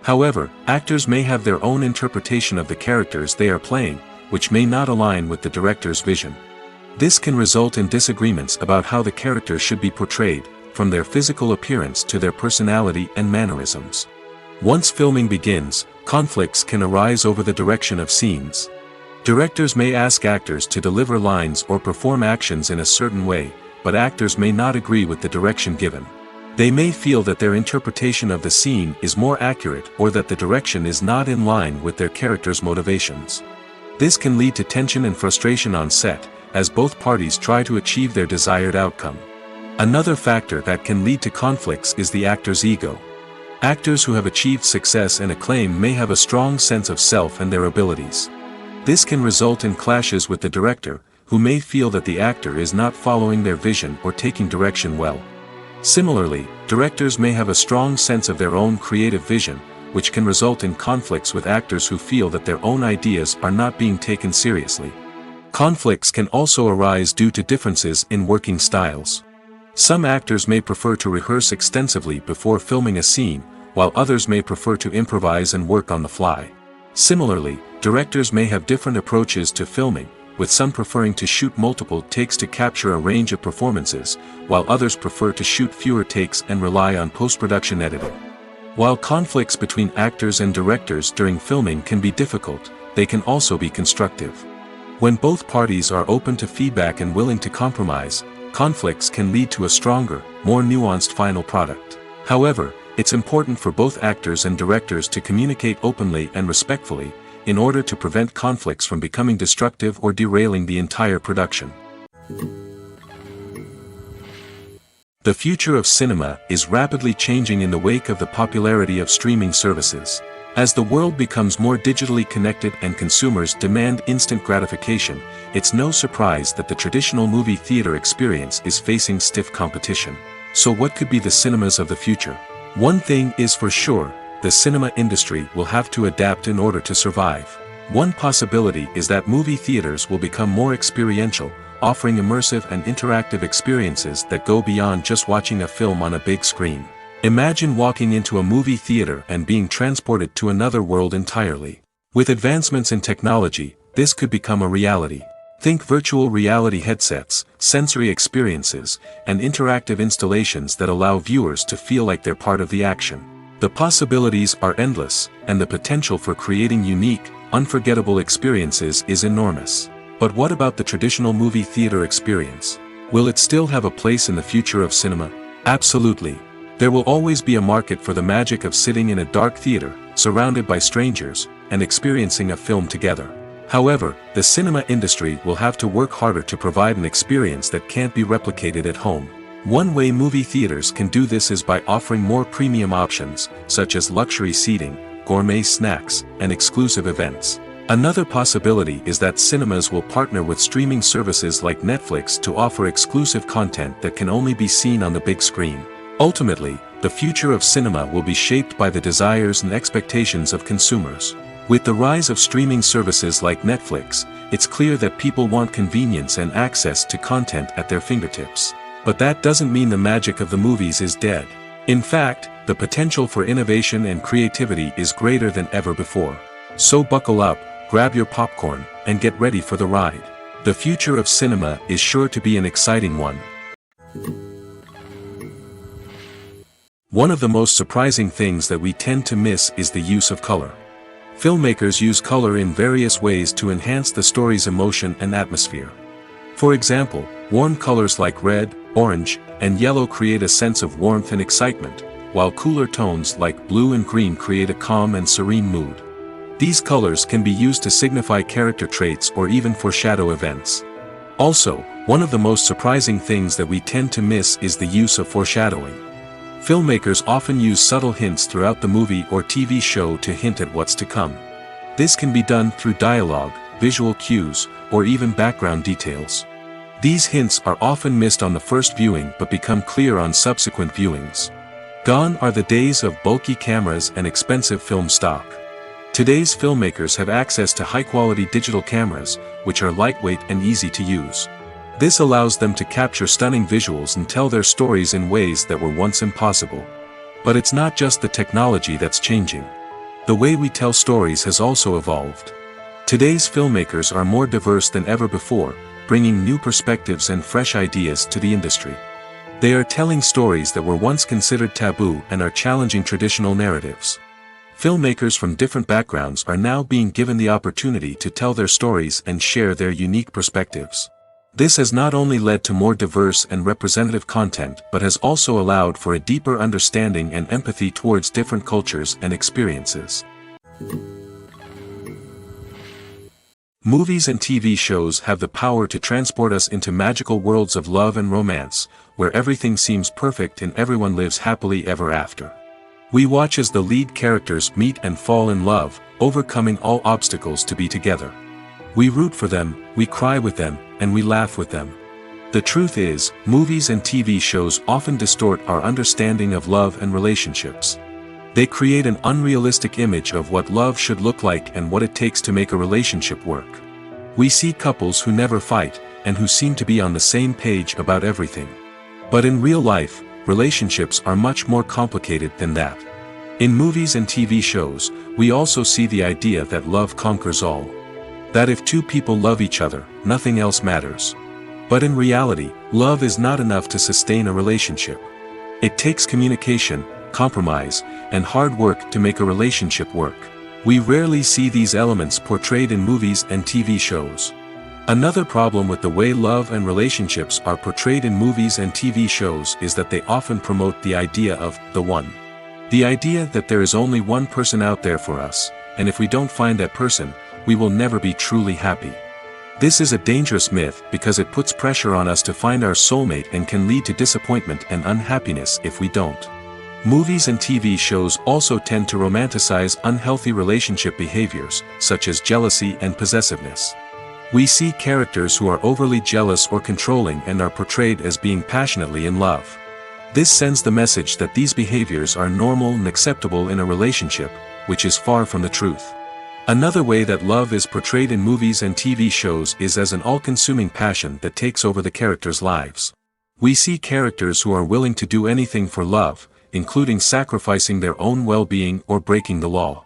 However, actors may have their own interpretation of the characters they are playing, which may not align with the director's vision. This can result in disagreements about how the characters should be portrayed, from their physical appearance to their personality and mannerisms. Once filming begins, conflicts can arise over the direction of scenes. Directors may ask actors to deliver lines or perform actions in a certain way, but actors may not agree with the direction given. They may feel that their interpretation of the scene is more accurate or that the direction is not in line with their character's motivations. This can lead to tension and frustration on set, as both parties try to achieve their desired outcome. Another factor that can lead to conflicts is the actor's ego. Actors who have achieved success and acclaim may have a strong sense of self and their abilities. This can result in clashes with the director, who may feel that the actor is not following their vision or taking direction well. Similarly, directors may have a strong sense of their own creative vision, which can result in conflicts with actors who feel that their own ideas are not being taken seriously. Conflicts can also arise due to differences in working styles. Some actors may prefer to rehearse extensively before filming a scene, while others may prefer to improvise and work on the fly. Similarly, directors may have different approaches to filming, with some preferring to shoot multiple takes to capture a range of performances, while others prefer to shoot fewer takes and rely on post-production editing. While conflicts between actors and directors during filming can be difficult, they can also be constructive. When both parties are open to feedback and willing to compromise, conflicts can lead to a stronger, more nuanced final product. However, it's important for both actors and directors to communicate openly and respectfully, in order to prevent conflicts from becoming destructive or derailing the entire production. The future of cinema is rapidly changing in the wake of the popularity of streaming services. As the world becomes more digitally connected and consumers demand instant gratification, it's no surprise that the traditional movie theater experience is facing stiff competition. So what could be the cinemas of the future? One thing is for sure, the cinema industry will have to adapt in order to survive. One possibility is that movie theaters will become more experiential, offering immersive and interactive experiences that go beyond just watching a film on a big screen. Imagine walking into a movie theater and being transported to another world entirely. With advancements in technology, this could become a reality. Think virtual reality headsets, sensory experiences, and interactive installations that allow viewers to feel like they're part of the action. The possibilities are endless, and the potential for creating unique, unforgettable experiences is enormous. But what about the traditional movie theater experience? Will it still have a place in the future of cinema? Absolutely. There will always be a market for the magic of sitting in a dark theater, surrounded by strangers, and experiencing a film together. However, the cinema industry will have to work harder to provide an experience that can't be replicated at home. One way movie theaters can do this is by offering more premium options, such as luxury seating, gourmet snacks, and exclusive events. Another possibility is that cinemas will partner with streaming services like Netflix to offer exclusive content that can only be seen on the big screen. Ultimately, the future of cinema will be shaped by the desires and expectations of consumers. With the rise of streaming services like Netflix, it's clear that people want convenience and access to content at their fingertips. But that doesn't mean the magic of the movies is dead. In fact, the potential for innovation and creativity is greater than ever before. So buckle up, grab your popcorn, and get ready for the ride. The future of cinema is sure to be an exciting one. One of the most surprising things that we tend to miss is the use of color. Filmmakers use color in various ways to enhance the story's emotion and atmosphere. For example, warm colors like red, orange, and yellow create a sense of warmth and excitement, while cooler tones like blue and green create a calm and serene mood. These colors can be used to signify character traits or even foreshadow events. Also, one of the most surprising things that we tend to miss is the use of foreshadowing. Filmmakers often use subtle hints throughout the movie or TV show to hint at what's to come. This can be done through dialogue, visual cues, or even background details. These hints are often missed on the first viewing but become clear on subsequent viewings. Gone are the days of bulky cameras and expensive film stock. Today's filmmakers have access to high-quality digital cameras, which are lightweight and easy to use. This allows them to capture stunning visuals and tell their stories in ways that were once impossible. But it's not just the technology that's changing. The way we tell stories has also evolved. Today's filmmakers are more diverse than ever before, bringing new perspectives and fresh ideas to the industry. They are telling stories that were once considered taboo and are challenging traditional narratives. Filmmakers from different backgrounds are now being given the opportunity to tell their stories and share their unique perspectives. This has not only led to more diverse and representative content but has also allowed for a deeper understanding and empathy towards different cultures and experiences. Movies and TV shows have the power to transport us into magical worlds of love and romance, where everything seems perfect and everyone lives happily ever after. We watch as the lead characters meet and fall in love, overcoming all obstacles to be together. We root for them, we cry with them, and we laugh with them. The truth is, movies and TV shows often distort our understanding of love and relationships. They create an unrealistic image of what love should look like and what it takes to make a relationship work. We see couples who never fight, and who seem to be on the same page about everything. But in real life, relationships are much more complicated than that. In movies and TV shows, we also see the idea that love conquers all. That if two people love each other, nothing else matters. But in reality, love is not enough to sustain a relationship. It takes communication, compromise, and hard work to make a relationship work. We rarely see these elements portrayed in movies and TV shows. Another problem with the way love and relationships are portrayed in movies and TV shows is that they often promote the idea of the one. The idea that there is only one person out there for us, and if we don't find that person, we will never be truly happy. This is a dangerous myth because it puts pressure on us to find our soulmate and can lead to disappointment and unhappiness if we don't. Movies and TV shows also tend to romanticize unhealthy relationship behaviors, such as jealousy and possessiveness. We see characters who are overly jealous or controlling and are portrayed as being passionately in love. This sends the message that these behaviors are normal and acceptable in a relationship, which is far from the truth. Another way that love is portrayed in movies and TV shows is as an all-consuming passion that takes over the characters' lives. We see characters who are willing to do anything for love, including sacrificing their own well-being or breaking the law.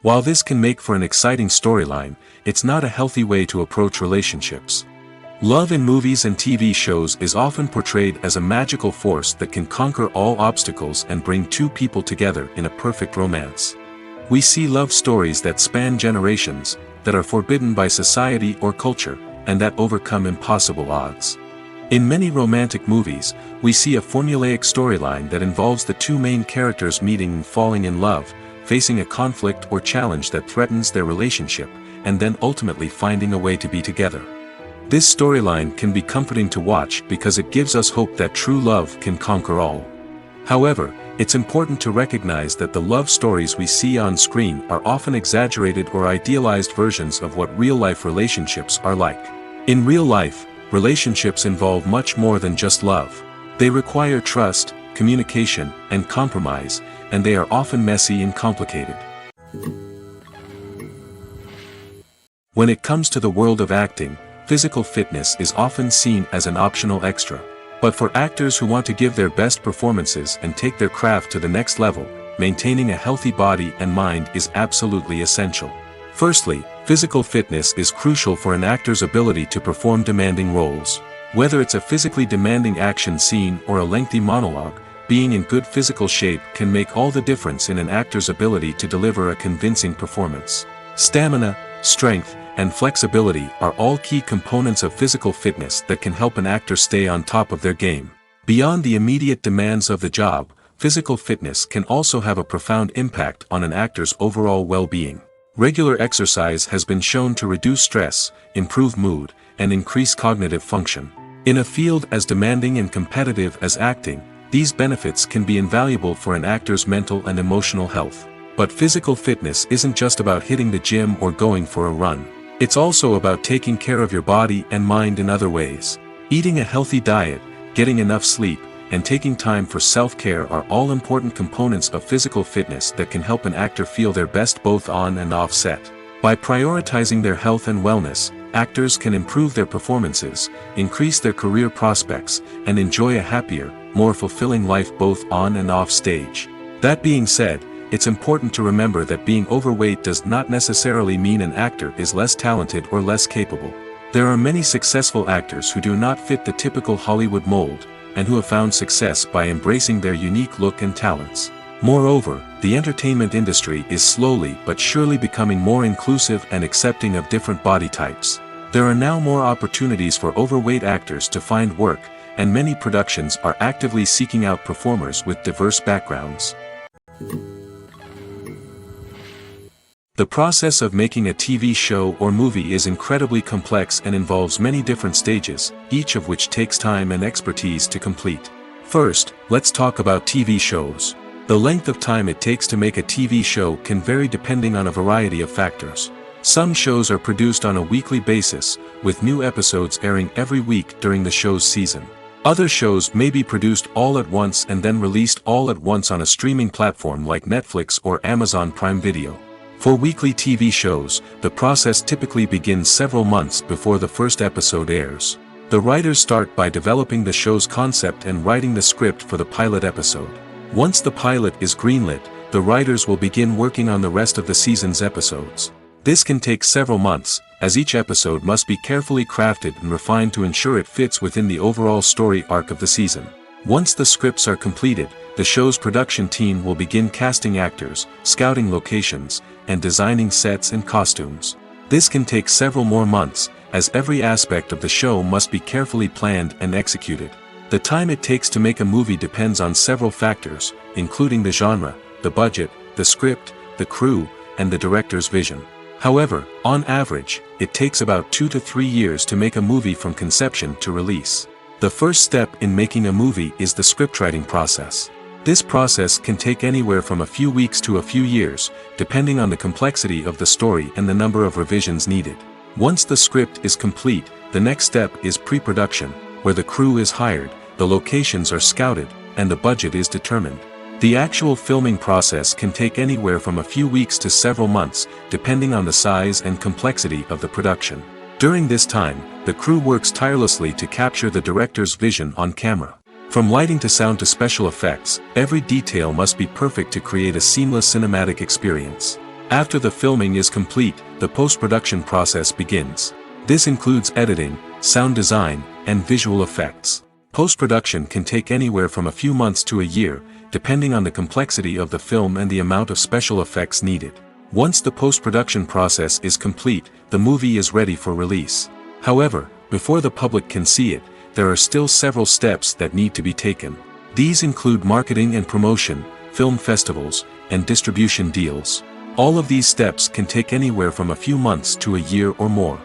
While this can make for an exciting storyline, it's not a healthy way to approach relationships. Love in movies and TV shows is often portrayed as a magical force that can conquer all obstacles and bring two people together in a perfect romance. We see love stories that span generations, that are forbidden by society or culture, and that overcome impossible odds. In many romantic movies, we see a formulaic storyline that involves the two main characters meeting and falling in love, facing a conflict or challenge that threatens their relationship, and then ultimately finding a way to be together. This storyline can be comforting to watch because it gives us hope that true love can conquer all. However, it's important to recognize that the love stories we see on screen are often exaggerated or idealized versions of what real-life relationships are like. In real life, relationships involve much more than just love. They require trust, communication, and compromise, and they are often messy and complicated. When it comes to the world of acting, physical fitness is often seen as an optional extra. But for actors who want to give their best performances and take their craft to the next level, maintaining a healthy body and mind is absolutely essential. Firstly, physical fitness is crucial for an actor's ability to perform demanding roles. Whether it's a physically demanding action scene or a lengthy monologue, being in good physical shape can make all the difference in an actor's ability to deliver a convincing performance. Stamina, strength, and flexibility are all key components of physical fitness that can help an actor stay on top of their game. Beyond the immediate demands of the job, physical fitness can also have a profound impact on an actor's overall well-being. Regular exercise has been shown to reduce stress, improve mood, and increase cognitive function. In a field as demanding and competitive as acting, these benefits can be invaluable for an actor's mental and emotional health. But physical fitness isn't just about hitting the gym or going for a run. It's also about taking care of your body and mind in other ways. Eating a healthy diet, getting enough sleep, and taking time for self-care are all important components of physical fitness that can help an actor feel their best both on and off set. By prioritizing their health and wellness, actors can improve their performances, increase their career prospects, and enjoy a happier, more fulfilling life both on and off stage. That being said, it's important to remember that being overweight does not necessarily mean an actor is less talented or less capable. There are many successful actors who do not fit the typical Hollywood mold, and who have found success by embracing their unique look and talents. Moreover, the entertainment industry is slowly but surely becoming more inclusive and accepting of different body types. There are now more opportunities for overweight actors to find work, and many productions are actively seeking out performers with diverse backgrounds. The process of making a TV show or movie is incredibly complex and involves many different stages, each of which takes time and expertise to complete. First, let's talk about TV shows. The length of time it takes to make a TV show can vary depending on a variety of factors. Some shows are produced on a weekly basis, with new episodes airing every week during the show's season. Other shows may be produced all at once and then released all at once on a streaming platform like Netflix or Amazon Prime Video. For weekly TV shows, the process typically begins several months before the first episode airs. The writers start by developing the show's concept and writing the script for the pilot episode. Once the pilot is greenlit, the writers will begin working on the rest of the season's episodes. This can take several months, as each episode must be carefully crafted and refined to ensure it fits within the overall story arc of the season. Once the scripts are completed, the show's production team will begin casting actors, scouting locations, and designing sets and costumes. This can take several more months, as every aspect of the show must be carefully planned and executed. The time it takes to make a movie depends on several factors, including the genre, the budget, the script, the crew, and the director's vision. However, on average, it takes about 2 to 3 years to make a movie from conception to release. The first step in making a movie is the scriptwriting process. This process can take anywhere from a few weeks to a few years, depending on the complexity of the story and the number of revisions needed. Once the script is complete, the next step is pre-production, where the crew is hired, the locations are scouted, and the budget is determined. The actual filming process can take anywhere from a few weeks to several months, depending on the size and complexity of the production. During this time, the crew works tirelessly to capture the director's vision on camera. From lighting to sound to special effects, every detail must be perfect to create a seamless cinematic experience. After the filming is complete, the post-production process begins. This includes editing, sound design, and visual effects. Post-production can take anywhere from a few months to a year, depending on the complexity of the film and the amount of special effects needed. Once the post-production process is complete, the movie is ready for release. However, before the public can see it, there are still several steps that need to be taken. These include marketing and promotion, film festivals, and distribution deals. All of these steps can take anywhere from a few months to a year or more.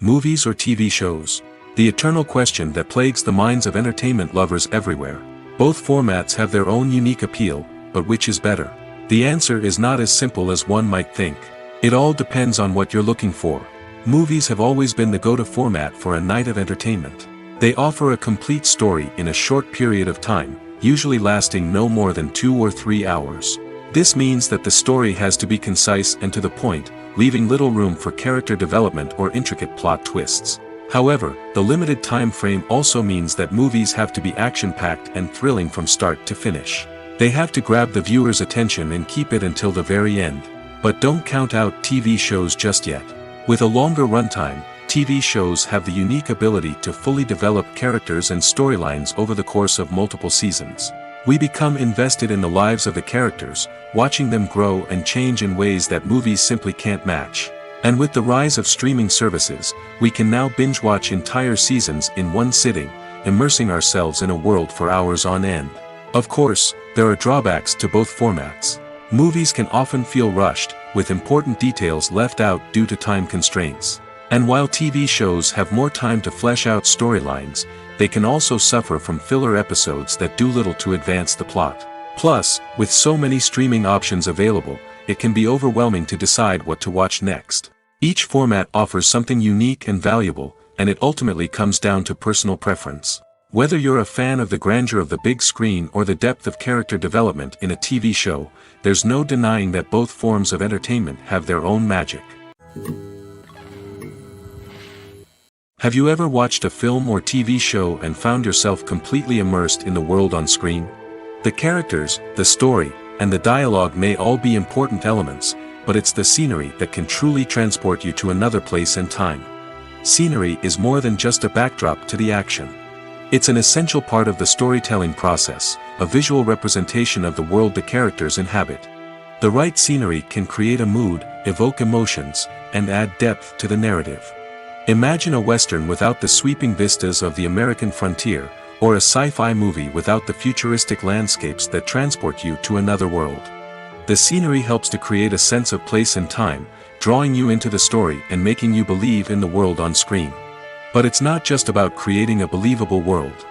Movies or TV shows? The eternal question that plagues the minds of entertainment lovers everywhere. Both formats have their own unique appeal, but which is better? The answer is not as simple as one might think. It all depends on what you're looking for. Movies have always been the go-to format for a night of entertainment. They offer a complete story in a short period of time, usually lasting no more than 2 or 3 hours. This means that the story has to be concise and to the point, leaving little room for character development or intricate plot twists. However, the limited time frame also means that movies have to be action-packed and thrilling from start to finish. They have to grab the viewer's attention and keep it until the very end. But don't count out TV shows just yet. With a longer runtime, TV shows have the unique ability to fully develop characters and storylines over the course of multiple seasons. We become invested in the lives of the characters, watching them grow and change in ways that movies simply can't match. And with the rise of streaming services, we can now binge-watch entire seasons in one sitting, immersing ourselves in a world for hours on end. Of course, there are drawbacks to both formats. Movies can often feel rushed, with important details left out due to time constraints. And while TV shows have more time to flesh out storylines, they can also suffer from filler episodes that do little to advance the plot. Plus, with so many streaming options available, it can be overwhelming to decide what to watch next. Each format offers something unique and valuable, and it ultimately comes down to personal preference. Whether you're a fan of the grandeur of the big screen or the depth of character development in a TV show, there's no denying that both forms of entertainment have their own magic. Have you ever watched a film or TV show and found yourself completely immersed in the world on screen? The characters, the story, and the dialogue may all be important elements, but it's the scenery that can truly transport you to another place and time. Scenery is more than just a backdrop to the action. It's an essential part of the storytelling process, a visual representation of the world the characters inhabit. The right scenery can create a mood, evoke emotions, and add depth to the narrative. Imagine a Western without the sweeping vistas of the American frontier, or a sci-fi movie without the futuristic landscapes that transport you to another world. The scenery helps to create a sense of place and time, drawing you into the story and making you believe in the world on screen. But it's not just about creating a believable world.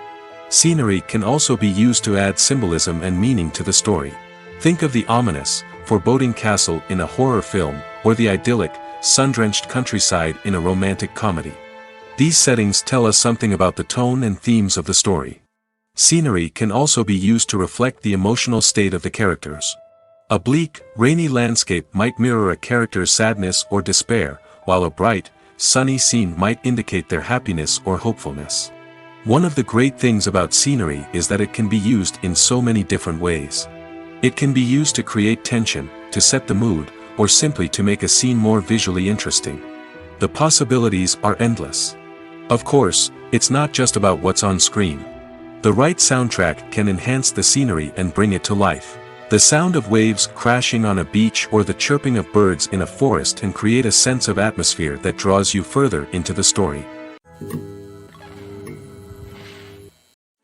Scenery can also be used to add symbolism and meaning to the story. Think of the ominous, foreboding castle in a horror film, or the idyllic, sun-drenched countryside in a romantic comedy. These settings tell us something about the tone and themes of the story. Scenery can also be used to reflect the emotional state of the characters. A bleak, rainy landscape might mirror a character's sadness or despair, while a bright, sunny scene might indicate their happiness or hopefulness. One of the great things about scenery is that it can be used in so many different ways. It can be used to create tension, to set the mood, or simply to make a scene more visually interesting. The possibilities are endless. Of course, it's not just about what's on screen. The right soundtrack can enhance the scenery and bring it to life. The sound of waves crashing on a beach or the chirping of birds in a forest can create a sense of atmosphere that draws you further into the story.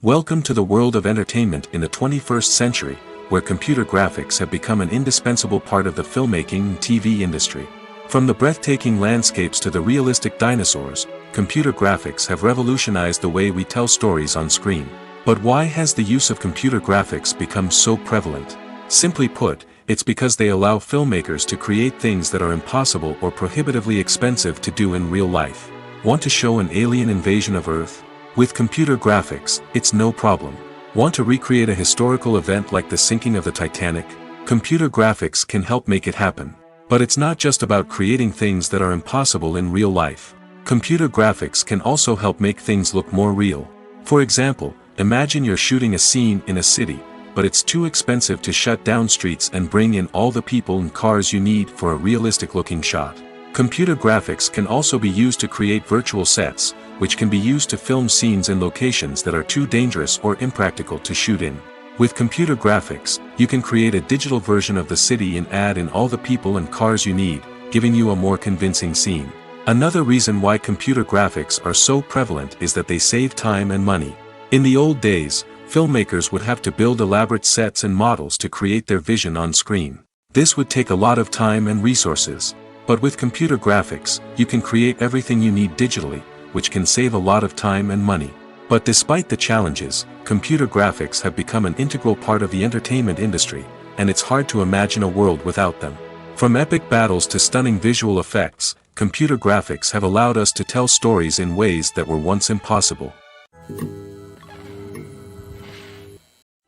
Welcome to the world of entertainment in the 21st century, where computer graphics have become an indispensable part of the filmmaking and TV industry. From the breathtaking landscapes to the realistic dinosaurs, computer graphics have revolutionized the way we tell stories on screen. But why has the use of computer graphics become so prevalent? Simply put, it's because they allow filmmakers to create things that are impossible or prohibitively expensive to do in real life. Want to show an alien invasion of Earth? With computer graphics, it's no problem. Want to recreate a historical event like the sinking of the Titanic? Computer graphics can help make it happen. But it's not just about creating things that are impossible in real life. Computer graphics can also help make things look more real. For example, imagine you're shooting a scene in a city, but it's too expensive to shut down streets and bring in all the people and cars you need for a realistic-looking shot. Computer graphics can also be used to create virtual sets, which can be used to film scenes in locations that are too dangerous or impractical to shoot in. With computer graphics, you can create a digital version of the city and add in all the people and cars you need, giving you a more convincing scene. Another reason why computer graphics are so prevalent is that they save time and money. In the old days, filmmakers would have to build elaborate sets and models to create their vision on screen. This would take a lot of time and resources. But with computer graphics, you can create everything you need digitally, which can save a lot of time and money. But despite the challenges, computer graphics have become an integral part of the entertainment industry, and it's hard to imagine a world without them. From epic battles to stunning visual effects, computer graphics have allowed us to tell stories in ways that were once impossible.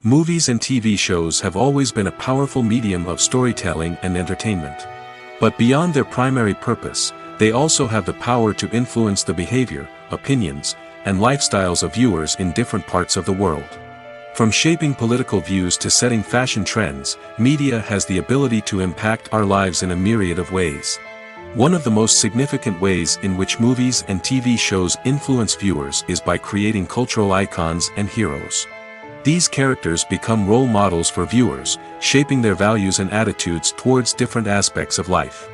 Movies and TV shows have always been a powerful medium of storytelling and entertainment. But beyond their primary purpose, they also have the power to influence the behavior, opinions, and lifestyles of viewers in different parts of the world. From shaping political views to setting fashion trends, media has the ability to impact our lives in a myriad of ways. One of the most significant ways in which movies and TV shows influence viewers is by creating cultural icons and heroes. These characters become role models for viewers, shaping their values and attitudes towards different aspects of life.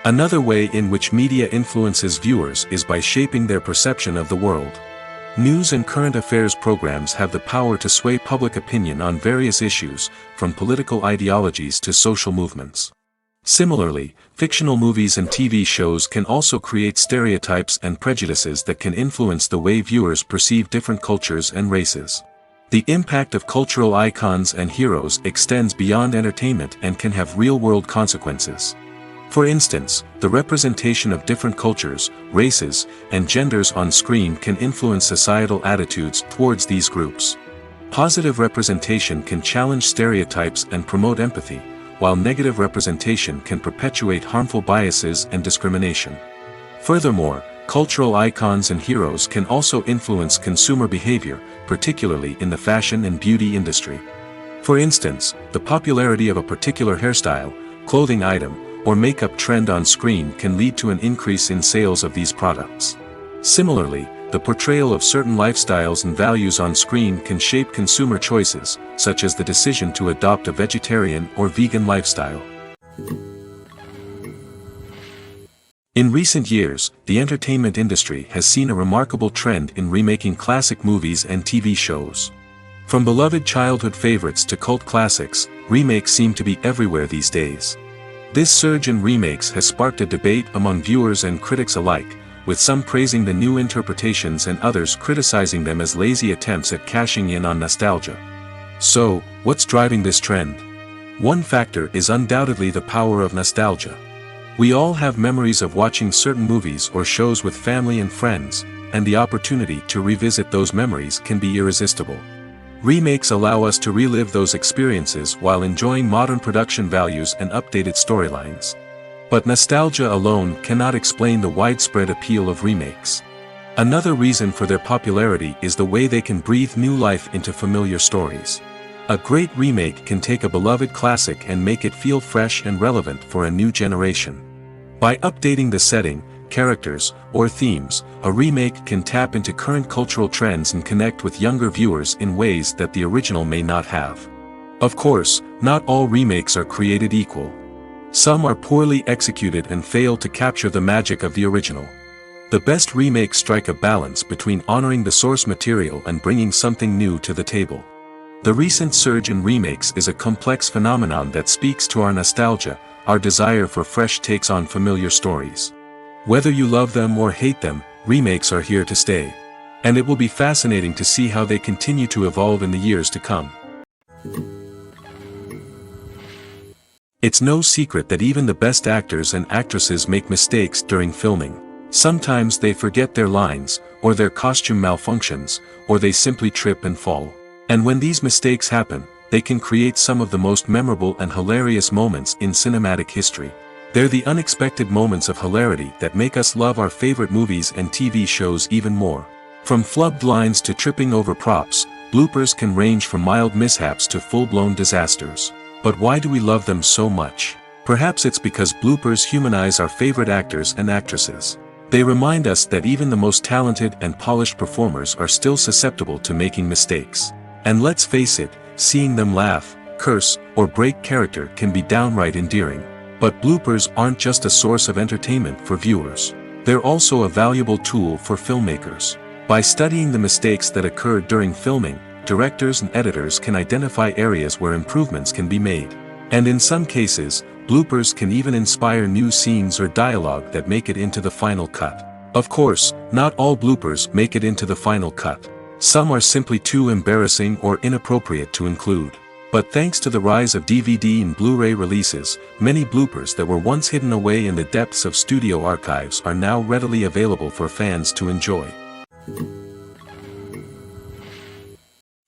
Another way in which media influences viewers is by shaping their perception of the world. News and current affairs programs have the power to sway public opinion on various issues, from political ideologies to social movements. Similarly, fictional movies and TV shows can also create stereotypes and prejudices that can influence the way viewers perceive different cultures and races. The impact of cultural icons and heroes extends beyond entertainment and can have real-world consequences. For instance, the representation of different cultures, races, and genders on screen can influence societal attitudes towards these groups. Positive representation can challenge stereotypes and promote empathy, while negative representation can perpetuate harmful biases and discrimination. Furthermore, cultural icons and heroes can also influence consumer behavior, particularly in the fashion and beauty industry. For instance, the popularity of a particular hairstyle, clothing item, or makeup trend on screen can lead to an increase in sales of these products. Similarly, the portrayal of certain lifestyles and values on screen can shape consumer choices, such as the decision to adopt a vegetarian or vegan lifestyle. In recent years, the entertainment industry has seen a remarkable trend in remaking classic movies and TV shows. From beloved childhood favorites to cult classics, remakes seem to be everywhere these days. This surge in remakes has sparked a debate among viewers and critics alike, with some praising the new interpretations and others criticizing them as lazy attempts at cashing in on nostalgia. So, what's driving this trend? One factor is undoubtedly the power of nostalgia. We all have memories of watching certain movies or shows with family and friends, and the opportunity to revisit those memories can be irresistible. Remakes allow us to relive those experiences while enjoying modern production values and updated storylines. But nostalgia alone cannot explain the widespread appeal of remakes. Another reason for their popularity is the way they can breathe new life into familiar stories. A great remake can take a beloved classic and make it feel fresh and relevant for a new generation. By updating the setting, characters, or themes, a remake can tap into current cultural trends and connect with younger viewers in ways that the original may not have. Of course, not all remakes are created equal. Some are poorly executed and fail to capture the magic of the original. The best remakes strike a balance between honoring the source material and bringing something new to the table. The recent surge in remakes is a complex phenomenon that speaks to our nostalgia, our desire for fresh takes on familiar stories. Whether you love them or hate them, remakes are here to stay. And it will be fascinating to see how they continue to evolve in the years to come. It's no secret that even the best actors and actresses make mistakes during filming. Sometimes they forget their lines, or their costume malfunctions, or they simply trip and fall. And when these mistakes happen, they can create some of the most memorable and hilarious moments in cinematic history. They're the unexpected moments of hilarity that make us love our favorite movies and TV shows even more. From flubbed lines to tripping over props, bloopers can range from mild mishaps to full-blown disasters. But why do we love them so much? Perhaps it's because bloopers humanize our favorite actors and actresses. They remind us that even the most talented and polished performers are still susceptible to making mistakes. And let's face it, seeing them laugh, curse, or break character can be downright endearing. But bloopers aren't just a source of entertainment for viewers. They're also a valuable tool for filmmakers. By studying the mistakes that occurred during filming, directors and editors can identify areas where improvements can be made. And in some cases, bloopers can even inspire new scenes or dialogue that make it into the final cut. Of course, not all bloopers make it into the final cut. Some are simply too embarrassing or inappropriate to include. But thanks to the rise of DVD and Blu-ray releases, many bloopers that were once hidden away in the depths of studio archives are now readily available for fans to enjoy.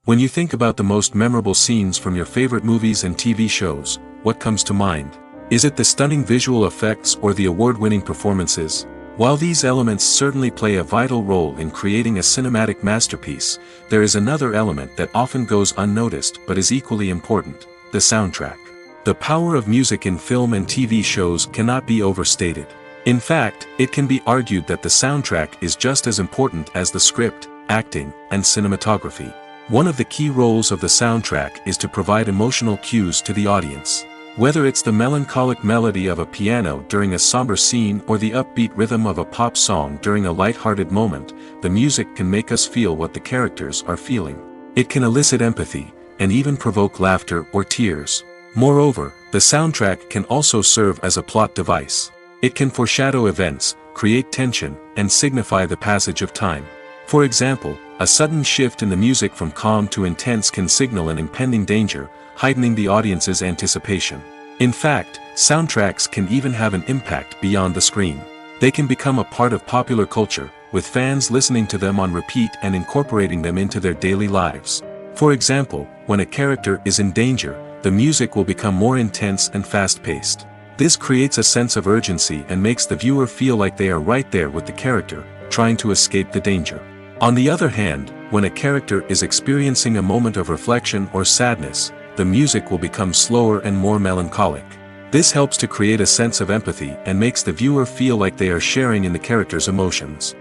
When you think about the most memorable scenes from your favorite movies and TV shows, what comes to mind? Is it the stunning visual effects or the award-winning performances? While these elements certainly play a vital role in creating a cinematic masterpiece, there is another element that often goes unnoticed but is equally important: the soundtrack. The power of music in film and TV shows cannot be overstated. In fact, it can be argued that the soundtrack is just as important as the script, acting, and cinematography. One of the key roles of the soundtrack is to provide emotional cues to the audience. Whether it's the melancholic melody of a piano during a somber scene or the upbeat rhythm of a pop song during a light-hearted moment, the music can make us feel what the characters are feeling. It can elicit empathy, and even provoke laughter or tears. Moreover, the soundtrack can also serve as a plot device. It can foreshadow events, create tension, and signify the passage of time. For example, a sudden shift in the music from calm to intense can signal an impending danger, heightening the audience's anticipation. In fact, soundtracks can even have an impact beyond the screen. They can become a part of popular culture, with fans listening to them on repeat and incorporating them into their daily lives. For example, when a character is in danger, the music will become more intense and fast-paced. This creates a sense of urgency and makes the viewer feel like they are right there with the character, trying to escape the danger. On the other hand, when a character is experiencing a moment of reflection or sadness, the music will become slower and more melancholic. This helps to create a sense of empathy and makes the viewer feel like they are sharing in the character's emotions.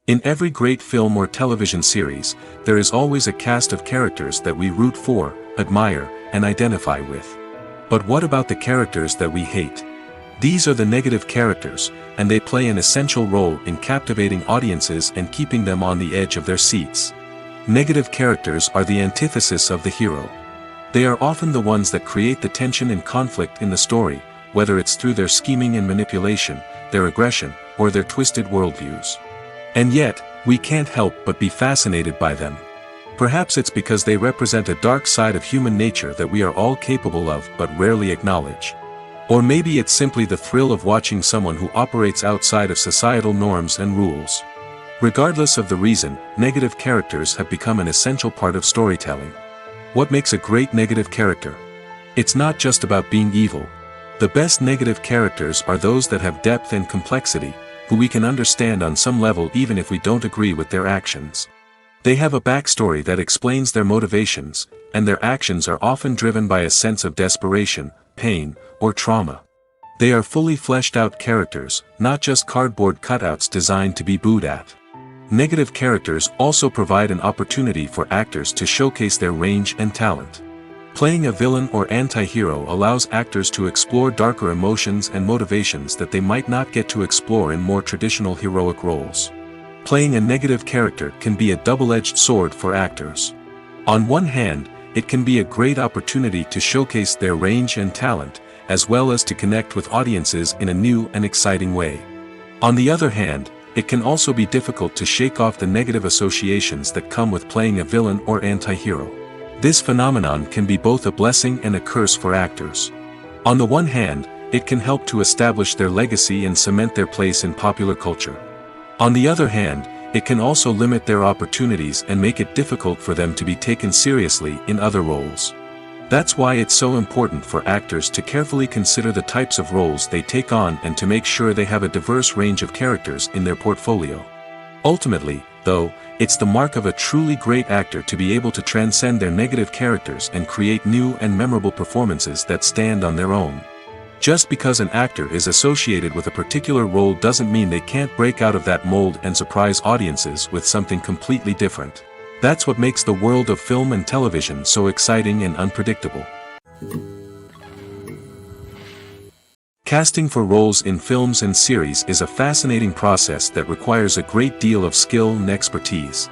In every great film or television series, there is always a cast of characters that we root for, admire, and identify with. But what about the characters that we hate? These are the negative characters, and they play an essential role in captivating audiences and keeping them on the edge of their seats. Negative characters are the antithesis of the hero. They are often the ones that create the tension and conflict in the story, whether it's through their scheming and manipulation, their aggression, or their twisted worldviews. And yet, we can't help but be fascinated by them. Perhaps it's because they represent a dark side of human nature that we are all capable of but rarely acknowledge. Or maybe it's simply the thrill of watching someone who operates outside of societal norms and rules. Regardless of the reason, negative characters have become an essential part of storytelling. What makes a great negative character? It's not just about being evil. The best negative characters are those that have depth and complexity, who we can understand on some level even if we don't agree with their actions. They have a backstory that explains their motivations, and their actions are often driven by a sense of desperation, pain, or trauma. They are fully fleshed out characters, not just cardboard cutouts designed to be booed at. Negative characters also provide an opportunity for actors to showcase their range and talent. Playing a villain or anti-hero allows actors to explore darker emotions and motivations that they might not get to explore in more traditional heroic roles. Playing a negative character can be a double-edged sword for actors. On one hand, it can be a great opportunity to showcase their range and talent, as well as to connect with audiences in a new and exciting way. On the other hand, it can also be difficult to shake off the negative associations that come with playing a villain or anti-hero. This phenomenon can be both a blessing and a curse for actors. On the one hand, it can help to establish their legacy and cement their place in popular culture. On the other hand, it can also limit their opportunities and make it difficult for them to be taken seriously in other roles. That's why it's so important for actors to carefully consider the types of roles they take on and to make sure they have a diverse range of characters in their portfolio. Ultimately, though, it's the mark of a truly great actor to be able to transcend their negative characters and create new and memorable performances that stand on their own. Just because an actor is associated with a particular role doesn't mean they can't break out of that mold and surprise audiences with something completely different. That's what makes the world of film and television so exciting and unpredictable. Casting for roles in films and series is a fascinating process that requires a great deal of skill and expertise.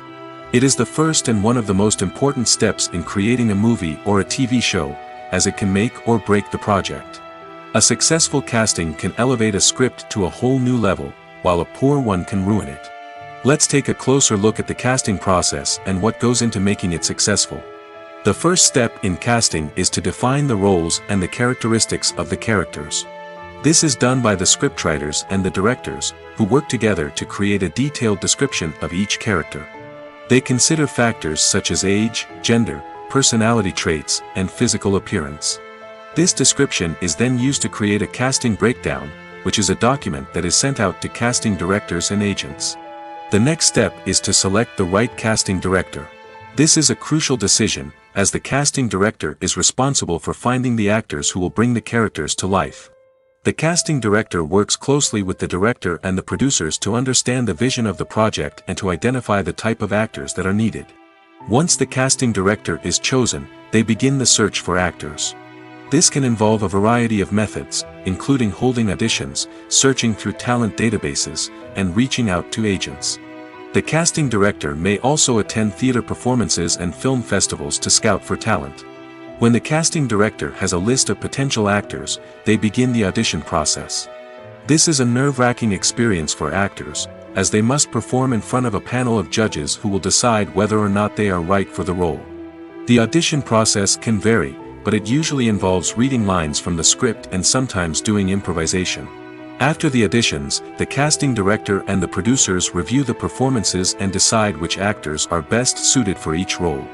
It is the first and one of the most important steps in creating a movie or a TV show, as it can make or break the project. A successful casting can elevate a script to a whole new level, while a poor one can ruin it. Let's take a closer look at the casting process and what goes into making it successful. The first step in casting is to define the roles and the characteristics of the characters. This is done by the scriptwriters and the directors, who work together to create a detailed description of each character. They consider factors such as age, gender, personality traits, and physical appearance. This description is then used to create a casting breakdown, which is a document that is sent out to casting directors and agents. The next step is to select the right casting director. This is a crucial decision, as the casting director is responsible for finding the actors who will bring the characters to life. The casting director works closely with the director and the producers to understand the vision of the project and to identify the type of actors that are needed. Once the casting director is chosen, they begin the search for actors. This can involve a variety of methods, including holding auditions, searching through talent databases, and reaching out to agents. The casting director may also attend theater performances and film festivals to scout for talent. When the casting director has a list of potential actors, they begin the audition process. This is a nerve-wracking experience for actors, as they must perform in front of a panel of judges who will decide whether or not they are right for the role. The audition process can vary, but it usually involves reading lines from the script and sometimes doing improvisation. After the auditions, the casting director and the producers review the performances and decide which actors are best suited for each role.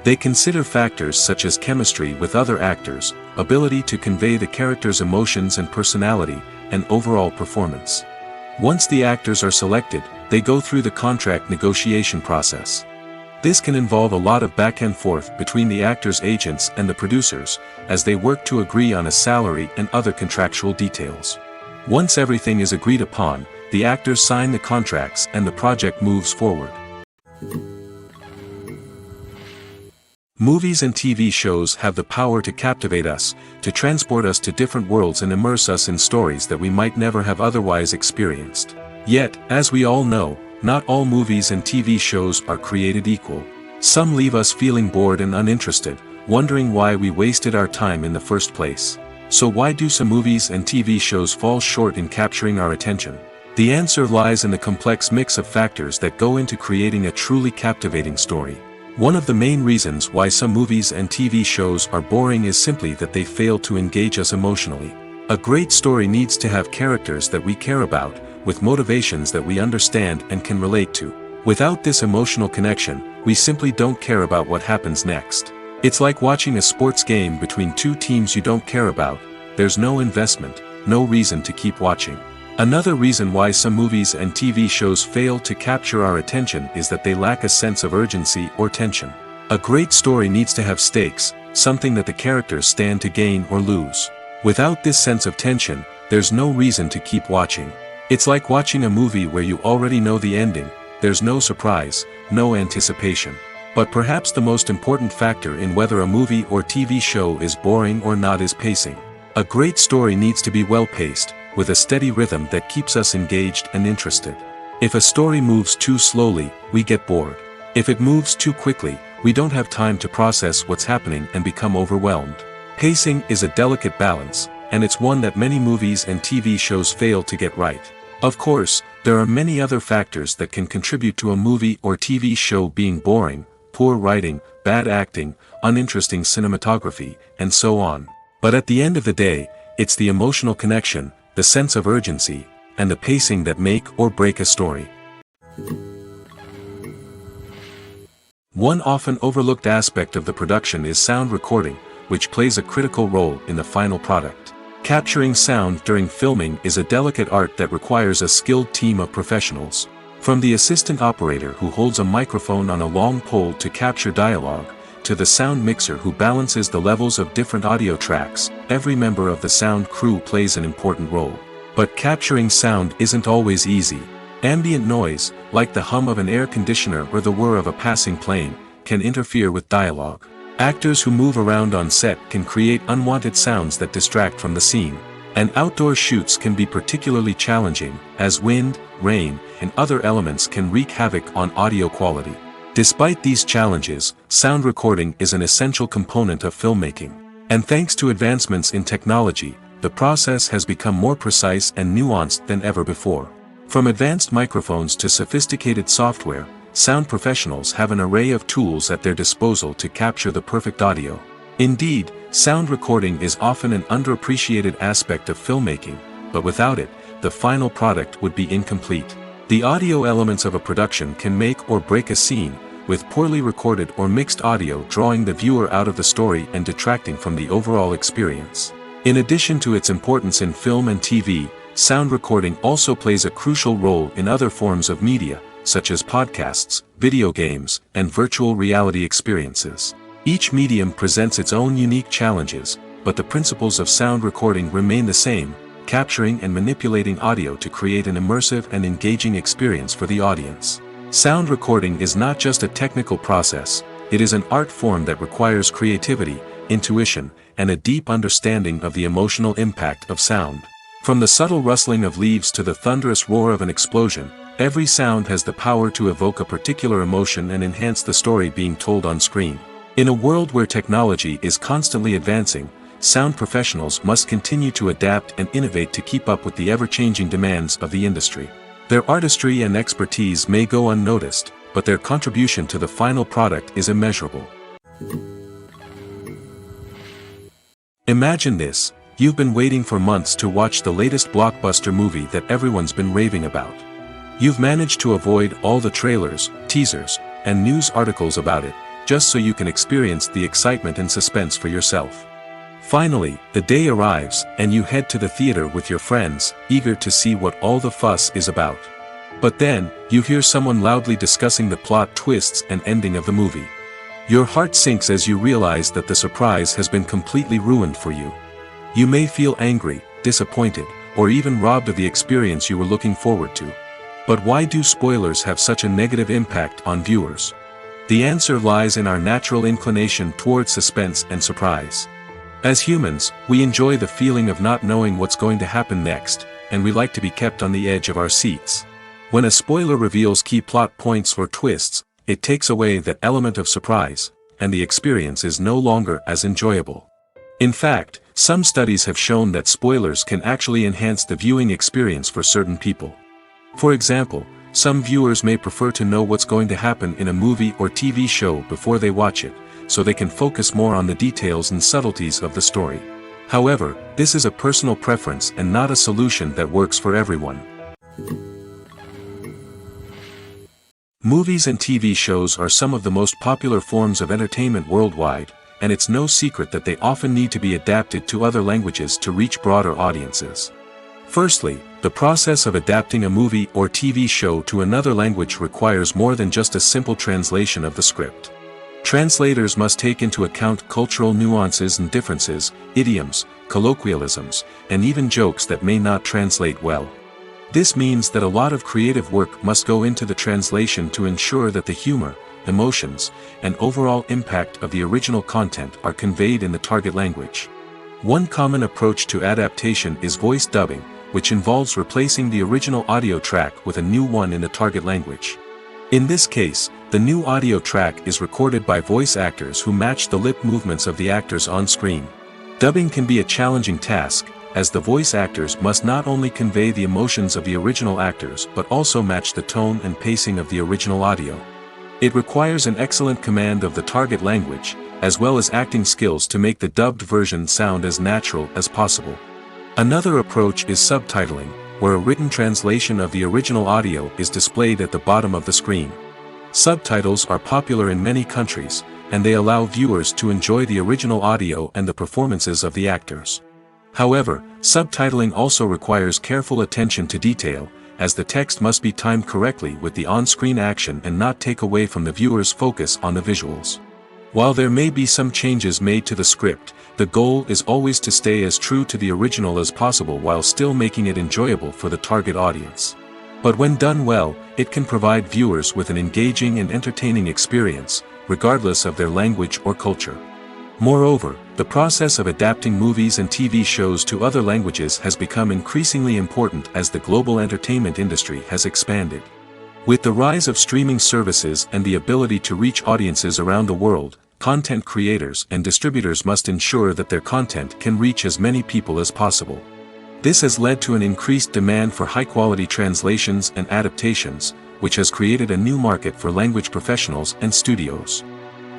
They consider factors such as chemistry with other actors, ability to convey the character's emotions and personality, and overall performance. Once the actors are selected, they go through the contract negotiation process. This can involve a lot of back and forth between the actors' agents and the producers, as they work to agree on a salary and other contractual details. Once everything is agreed upon, the actors sign the contracts and the project moves forward. Movies and TV shows have the power to captivate us, to transport us to different worlds and immerse us in stories that we might never have otherwise experienced. Yet, as we all know, not all movies and TV shows are created equal. Some leave us feeling bored and uninterested, wondering why we wasted our time in the first place. So why do some movies and TV shows fall short in capturing our attention? The answer lies in the complex mix of factors that go into creating a truly captivating story. One of the main reasons why some movies and TV shows are boring is simply that they fail to engage us emotionally. A great story needs to have characters that we care about, with motivations that we understand and can relate to. Without this emotional connection, we simply don't care about what happens next. It's like watching a sports game between two teams you don't care about, there's no investment, no reason to keep watching. Another reason why some movies and TV shows fail to capture our attention is that they lack a sense of urgency or tension. A great story needs to have stakes, something that the characters stand to gain or lose. Without this sense of tension, there's no reason to keep watching. It's like watching a movie where you already know the ending, there's no surprise, no anticipation. But perhaps the most important factor in whether a movie or TV show is boring or not is pacing. A great story needs to be well-paced, with a steady rhythm that keeps us engaged and interested. If a story moves too slowly, we get bored. If it moves too quickly, we don't have time to process what's happening and become overwhelmed. Pacing is a delicate balance, and it's one that many movies and TV shows fail to get right. Of course, there are many other factors that can contribute to a movie or TV show being boring: poor writing, bad acting, uninteresting cinematography, and so on. But at the end of the day, it's the emotional connection, the sense of urgency, and the pacing that make or break a story. One often overlooked aspect of the production is sound recording, which plays a critical role in the final product. Capturing sound during filming is a delicate art that requires a skilled team of professionals. From the assistant operator who holds a microphone on a long pole to capture dialogue, to the sound mixer who balances the levels of different audio tracks, every member of the sound crew plays an important role. But capturing sound isn't always easy. Ambient noise, like the hum of an air conditioner or the whir of a passing plane, can interfere with dialogue. Actors who move around on set can create unwanted sounds that distract from the scene. And outdoor shoots can be particularly challenging, as wind, rain, and other elements can wreak havoc on audio quality. Despite these challenges, sound recording is an essential component of filmmaking. And thanks to advancements in technology, the process has become more precise and nuanced than ever before. From advanced microphones to sophisticated software, sound professionals have an array of tools at their disposal to capture the perfect audio. Indeed, sound recording is often an underappreciated aspect of filmmaking, but without it, the final product would be incomplete. The audio elements of a production can make or break a scene, with poorly recorded or mixed audio drawing the viewer out of the story and detracting from the overall experience. In addition to its importance in film and TV, sound recording also plays a crucial role in other forms of media, such as podcasts, video games, and virtual reality experiences. Each medium presents its own unique challenges, but the principles of sound recording remain the same: capturing and manipulating audio to create an immersive and engaging experience for the audience. Sound recording is not just a technical process, it is an art form that requires creativity, intuition, and a deep understanding of the emotional impact of sound. From the subtle rustling of leaves to the thunderous roar of an explosion, every sound has the power to evoke a particular emotion and enhance the story being told on screen. In a world where technology is constantly advancing, sound professionals must continue to adapt and innovate to keep up with the ever-changing demands of the industry. Their artistry and expertise may go unnoticed, but their contribution to the final product is immeasurable. Imagine this: you've been waiting for months to watch the latest blockbuster movie that everyone's been raving about. You've managed to avoid all the trailers, teasers, and news articles about it, just so you can experience the excitement and suspense for yourself. Finally, the day arrives, and you head to the theater with your friends, eager to see what all the fuss is about. But then, you hear someone loudly discussing the plot twists and ending of the movie. Your heart sinks as you realize that the surprise has been completely ruined for you. You may feel angry, disappointed, or even robbed of the experience you were looking forward to. But why do spoilers have such a negative impact on viewers? The answer lies in our natural inclination toward suspense and surprise. As humans, we enjoy the feeling of not knowing what's going to happen next, and we like to be kept on the edge of our seats. When a spoiler reveals key plot points or twists, it takes away that element of surprise, and the experience is no longer as enjoyable. In fact, some studies have shown that spoilers can actually enhance the viewing experience for certain people. For example, some viewers may prefer to know what's going to happen in a movie or TV show before they watch it, so they can focus more on the details and subtleties of the story. However, this is a personal preference and not a solution that works for everyone. Movies and TV shows are some of the most popular forms of entertainment worldwide, and it's no secret that they often need to be adapted to other languages to reach broader audiences. Firstly, the process of adapting a movie or TV show to another language requires more than just a simple translation of the script. Translators must take into account cultural nuances and differences, idioms, colloquialisms, and even jokes that may not translate well. This means that a lot of creative work must go into the translation to ensure that the humor, emotions, and overall impact of the original content are conveyed in the target language. One common approach to adaptation is voice dubbing, which involves replacing the original audio track with a new one in the target language. In this case, the new audio track is recorded by voice actors who match the lip movements of the actors on screen. Dubbing can be a challenging task, as the voice actors must not only convey the emotions of the original actors but also match the tone and pacing of the original audio. It requires an excellent command of the target language, as well as acting skills to make the dubbed version sound as natural as possible. Another approach is subtitling, where a written translation of the original audio is displayed at the bottom of the screen. Subtitles are popular in many countries, and they allow viewers to enjoy the original audio and the performances of the actors. However, subtitling also requires careful attention to detail, as the text must be timed correctly with the on-screen action and not take away from the viewer's focus on the visuals. While there may be some changes made to the script, the goal is always to stay as true to the original as possible while still making it enjoyable for the target audience. But when done well, it can provide viewers with an engaging and entertaining experience, regardless of their language or culture. Moreover, the process of adapting movies and TV shows to other languages has become increasingly important as the global entertainment industry has expanded. With the rise of streaming services and the ability to reach audiences around the world, content creators and distributors must ensure that their content can reach as many people as possible. This has led to an increased demand for high-quality translations and adaptations, which has created a new market for language professionals and studios.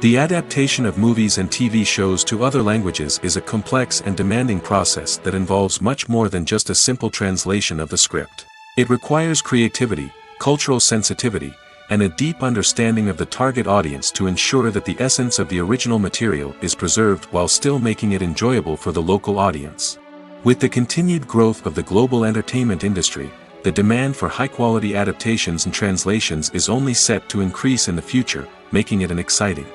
The adaptation of movies and TV shows to other languages is a complex and demanding process that involves much more than just a simple translation of the script. It requires creativity, cultural sensitivity, and a deep understanding of the target audience to ensure that the essence of the original material is preserved while still making it enjoyable for the local audience. With the continued growth of the global entertainment industry, the demand for high-quality adaptations and translations is only set to increase in the future, making it an exciting.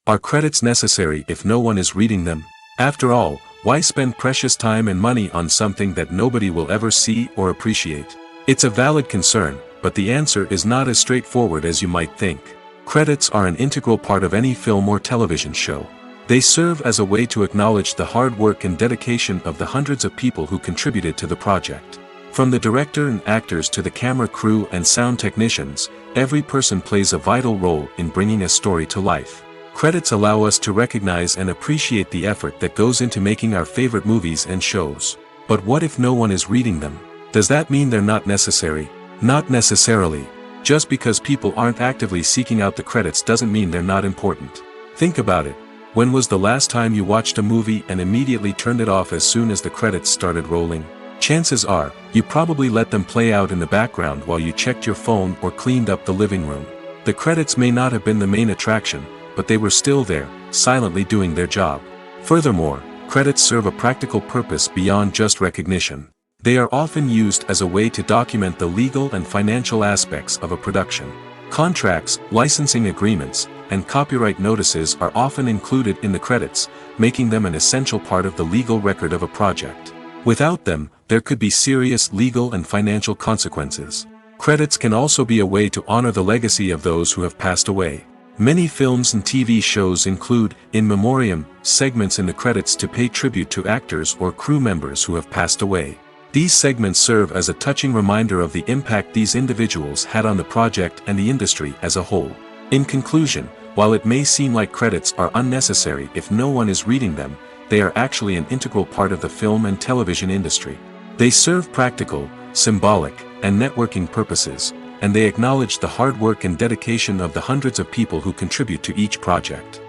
Are credits necessary if no one is reading them? After all, why spend precious time and money on something that nobody will ever see or appreciate? It's a valid concern, but the answer is not as straightforward as you might think. Credits are an integral part of any film or television show. They serve as a way to acknowledge the hard work and dedication of the hundreds of people who contributed to the project. From the director and actors to the camera crew and sound technicians, every person plays a vital role in bringing a story to life. Credits allow us to recognize and appreciate the effort that goes into making our favorite movies and shows. But what if no one is reading them? Does that mean they're not necessary? Not necessarily. Just because people aren't actively seeking out the credits doesn't mean they're not important. Think about it. When was the last time you watched a movie and immediately turned it off as soon as the credits started rolling? Chances are, you probably let them play out in the background while you checked your phone or cleaned up the living room. The credits may not have been the main attraction, but they were still there, silently doing their job. Furthermore, credits serve a practical purpose beyond just recognition. They are often used as a way to document the legal and financial aspects of a production. Contracts, licensing agreements, and copyright notices are often included in the credits, making them an essential part of the legal record of a project. Without them, there could be serious legal and financial consequences. Credits can also be a way to honor the legacy of those who have passed away. Many films and TV shows include, in memoriam, segments in the credits to pay tribute to actors or crew members who have passed away. These segments serve as a touching reminder of the impact these individuals had on the project and the industry as a whole. In conclusion, while it may seem like credits are unnecessary if no one is reading them, they are actually an integral part of the film and television industry. They serve practical, symbolic, and networking purposes, and they acknowledge the hard work and dedication of the hundreds of people who contribute to each project.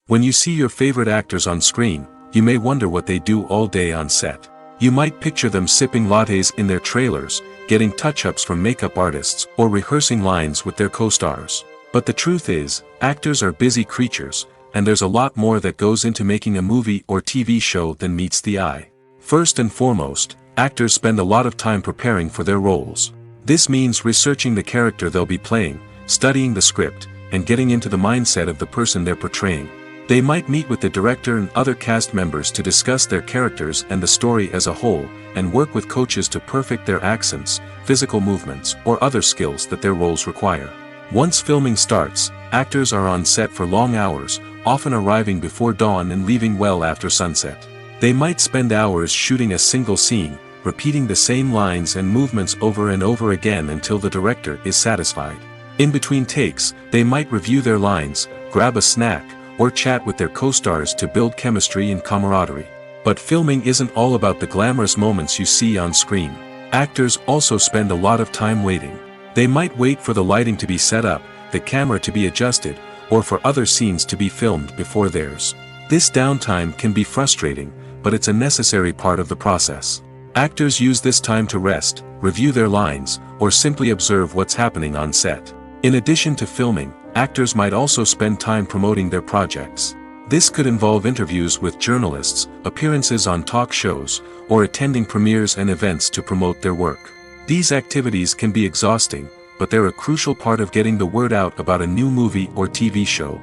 When you see your favorite actors on screen, you may wonder what they do all day on set. You might picture them sipping lattes in their trailers, getting touch-ups from makeup artists, or rehearsing lines with their co-stars. But the truth is, actors are busy creatures, and there's a lot more that goes into making a movie or TV show than meets the eye. First and foremost, actors spend a lot of time preparing for their roles. This means researching the character they'll be playing, studying the script, and getting into the mindset of the person they're portraying. They might meet with the director and other cast members to discuss their characters and the story as a whole, and work with coaches to perfect their accents, physical movements, or other skills that their roles require. Once filming starts, actors are on set for long hours, often arriving before dawn and leaving well after sunset. They might spend hours shooting a single scene, repeating the same lines and movements over and over again until the director is satisfied. In between takes, they might review their lines, grab a snack, or chat with their co-stars to build chemistry and camaraderie. But filming isn't all about the glamorous moments you see on screen. Actors also spend a lot of time waiting. They might wait for the lighting to be set up, the camera to be adjusted, or for other scenes to be filmed before theirs. This downtime can be frustrating, but it's a necessary part of the process. Actors use this time to rest, review their lines, or simply observe what's happening on set. In addition to filming, actors might also spend time promoting their projects. This could involve interviews with journalists, appearances on talk shows, or attending premieres and events to promote their work. These activities can be exhausting, but they're a crucial part of getting the word out about a new movie or TV show.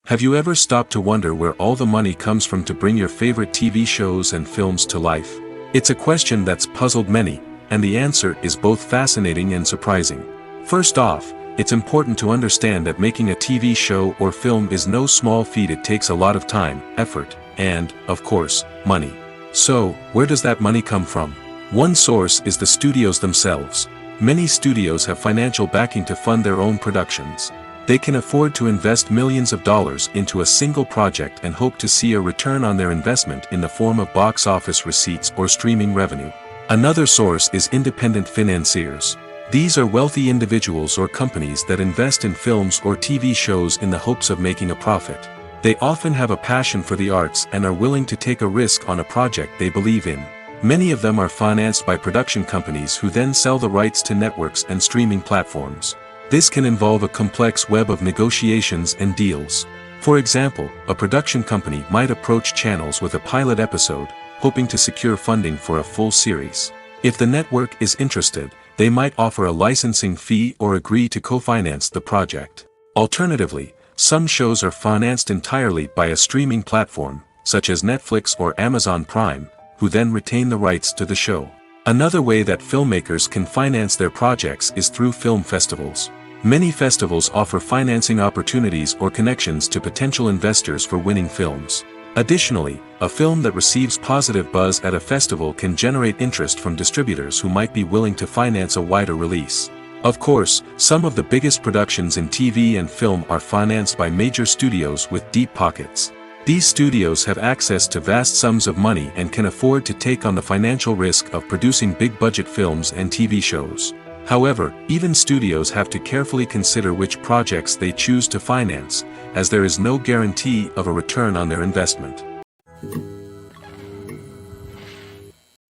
Have you ever stopped to wonder where all the money comes from to bring your favorite TV shows and films to life? It's a question that's puzzled many, and the answer is both fascinating and surprising. First off, it's important to understand that making a TV show or film is no small feat. It takes a lot of time, effort, and, of course, money. So, where does that money come from? One source is the studios themselves. Many studios have financial backing to fund their own productions. They can afford to invest millions of dollars into a single project and hope to see a return on their investment in the form of box office receipts or streaming revenue. Another source is independent financiers. These are wealthy individuals or companies that invest in films or TV shows in the hopes of making a profit. They often have a passion for the arts and are willing to take a risk on a project they believe in. Many of them are financed by production companies who then sell the rights to networks and streaming platforms. This can involve a complex web of negotiations and deals. For example, a production company might approach channels with a pilot episode, hoping to secure funding for a full series. If the network is interested, they might offer a licensing fee or agree to co-finance the project. Alternatively, some shows are financed entirely by a streaming platform, such as Netflix or Amazon Prime, who then retain the rights to the show. Another way that filmmakers can finance their projects is through film festivals. Many festivals offer financing opportunities or connections to potential investors for winning films. Additionally, a film that receives positive buzz at a festival can generate interest from distributors who might be willing to finance a wider release. Of course, some of the biggest productions in TV and film are financed by major studios with deep pockets. These studios have access to vast sums of money and can afford to take on the financial risk of producing big-budget films and TV shows. However, even studios have to carefully consider which projects they choose to finance, as there is no guarantee of a return on their investment.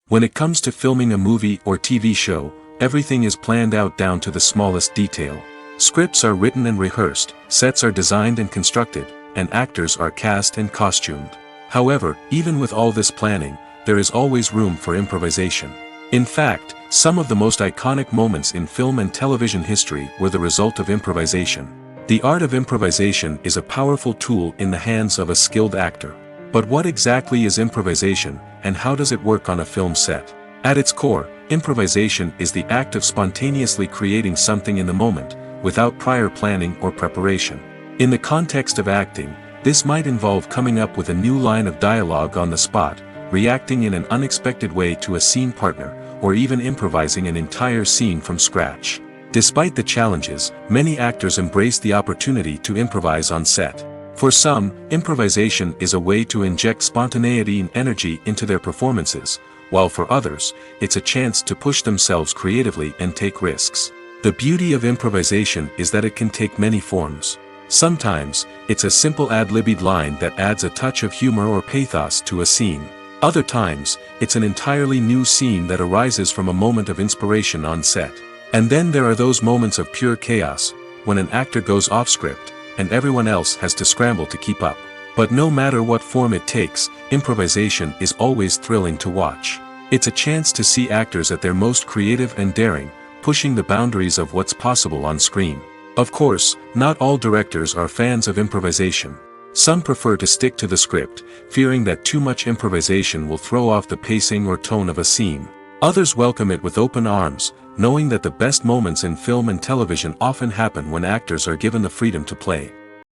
When it comes to filming a movie or TV show, everything is planned out down to the smallest detail. Scripts are written and rehearsed, sets are designed and constructed, and actors are cast and costumed. However, even with all this planning, there is always room for improvisation. In fact, some of the most iconic moments in film and television history were the result of improvisation. The art of improvisation is a powerful tool in the hands of a skilled actor. But what exactly is improvisation, and how does it work on a film set? At its core, improvisation is the act of spontaneously creating something in the moment, without prior planning or preparation. In the context of acting, this might involve coming up with a new line of dialogue on the spot, reacting in an unexpected way to a scene partner, or even improvising an entire scene from scratch. Despite the challenges, many actors embrace the opportunity to improvise on set. For some, improvisation is a way to inject spontaneity and energy into their performances, while for others, it's a chance to push themselves creatively and take risks. The beauty of improvisation is that it can take many forms. Sometimes, it's a simple ad-libbed line that adds a touch of humor or pathos to a scene. Other times, it's an entirely new scene that arises from a moment of inspiration on set. And then there are those moments of pure chaos, when an actor goes off script, and everyone else has to scramble to keep up. But no matter what form it takes, improvisation is always thrilling to watch. It's a chance to see actors at their most creative and daring, pushing the boundaries of what's possible on screen. Of course, not all directors are fans of improvisation. Some prefer to stick to the script, fearing that too much improvisation will throw off the pacing or tone of a scene. Others welcome it with open arms, knowing that the best moments in film and television often happen when actors are given the freedom to play.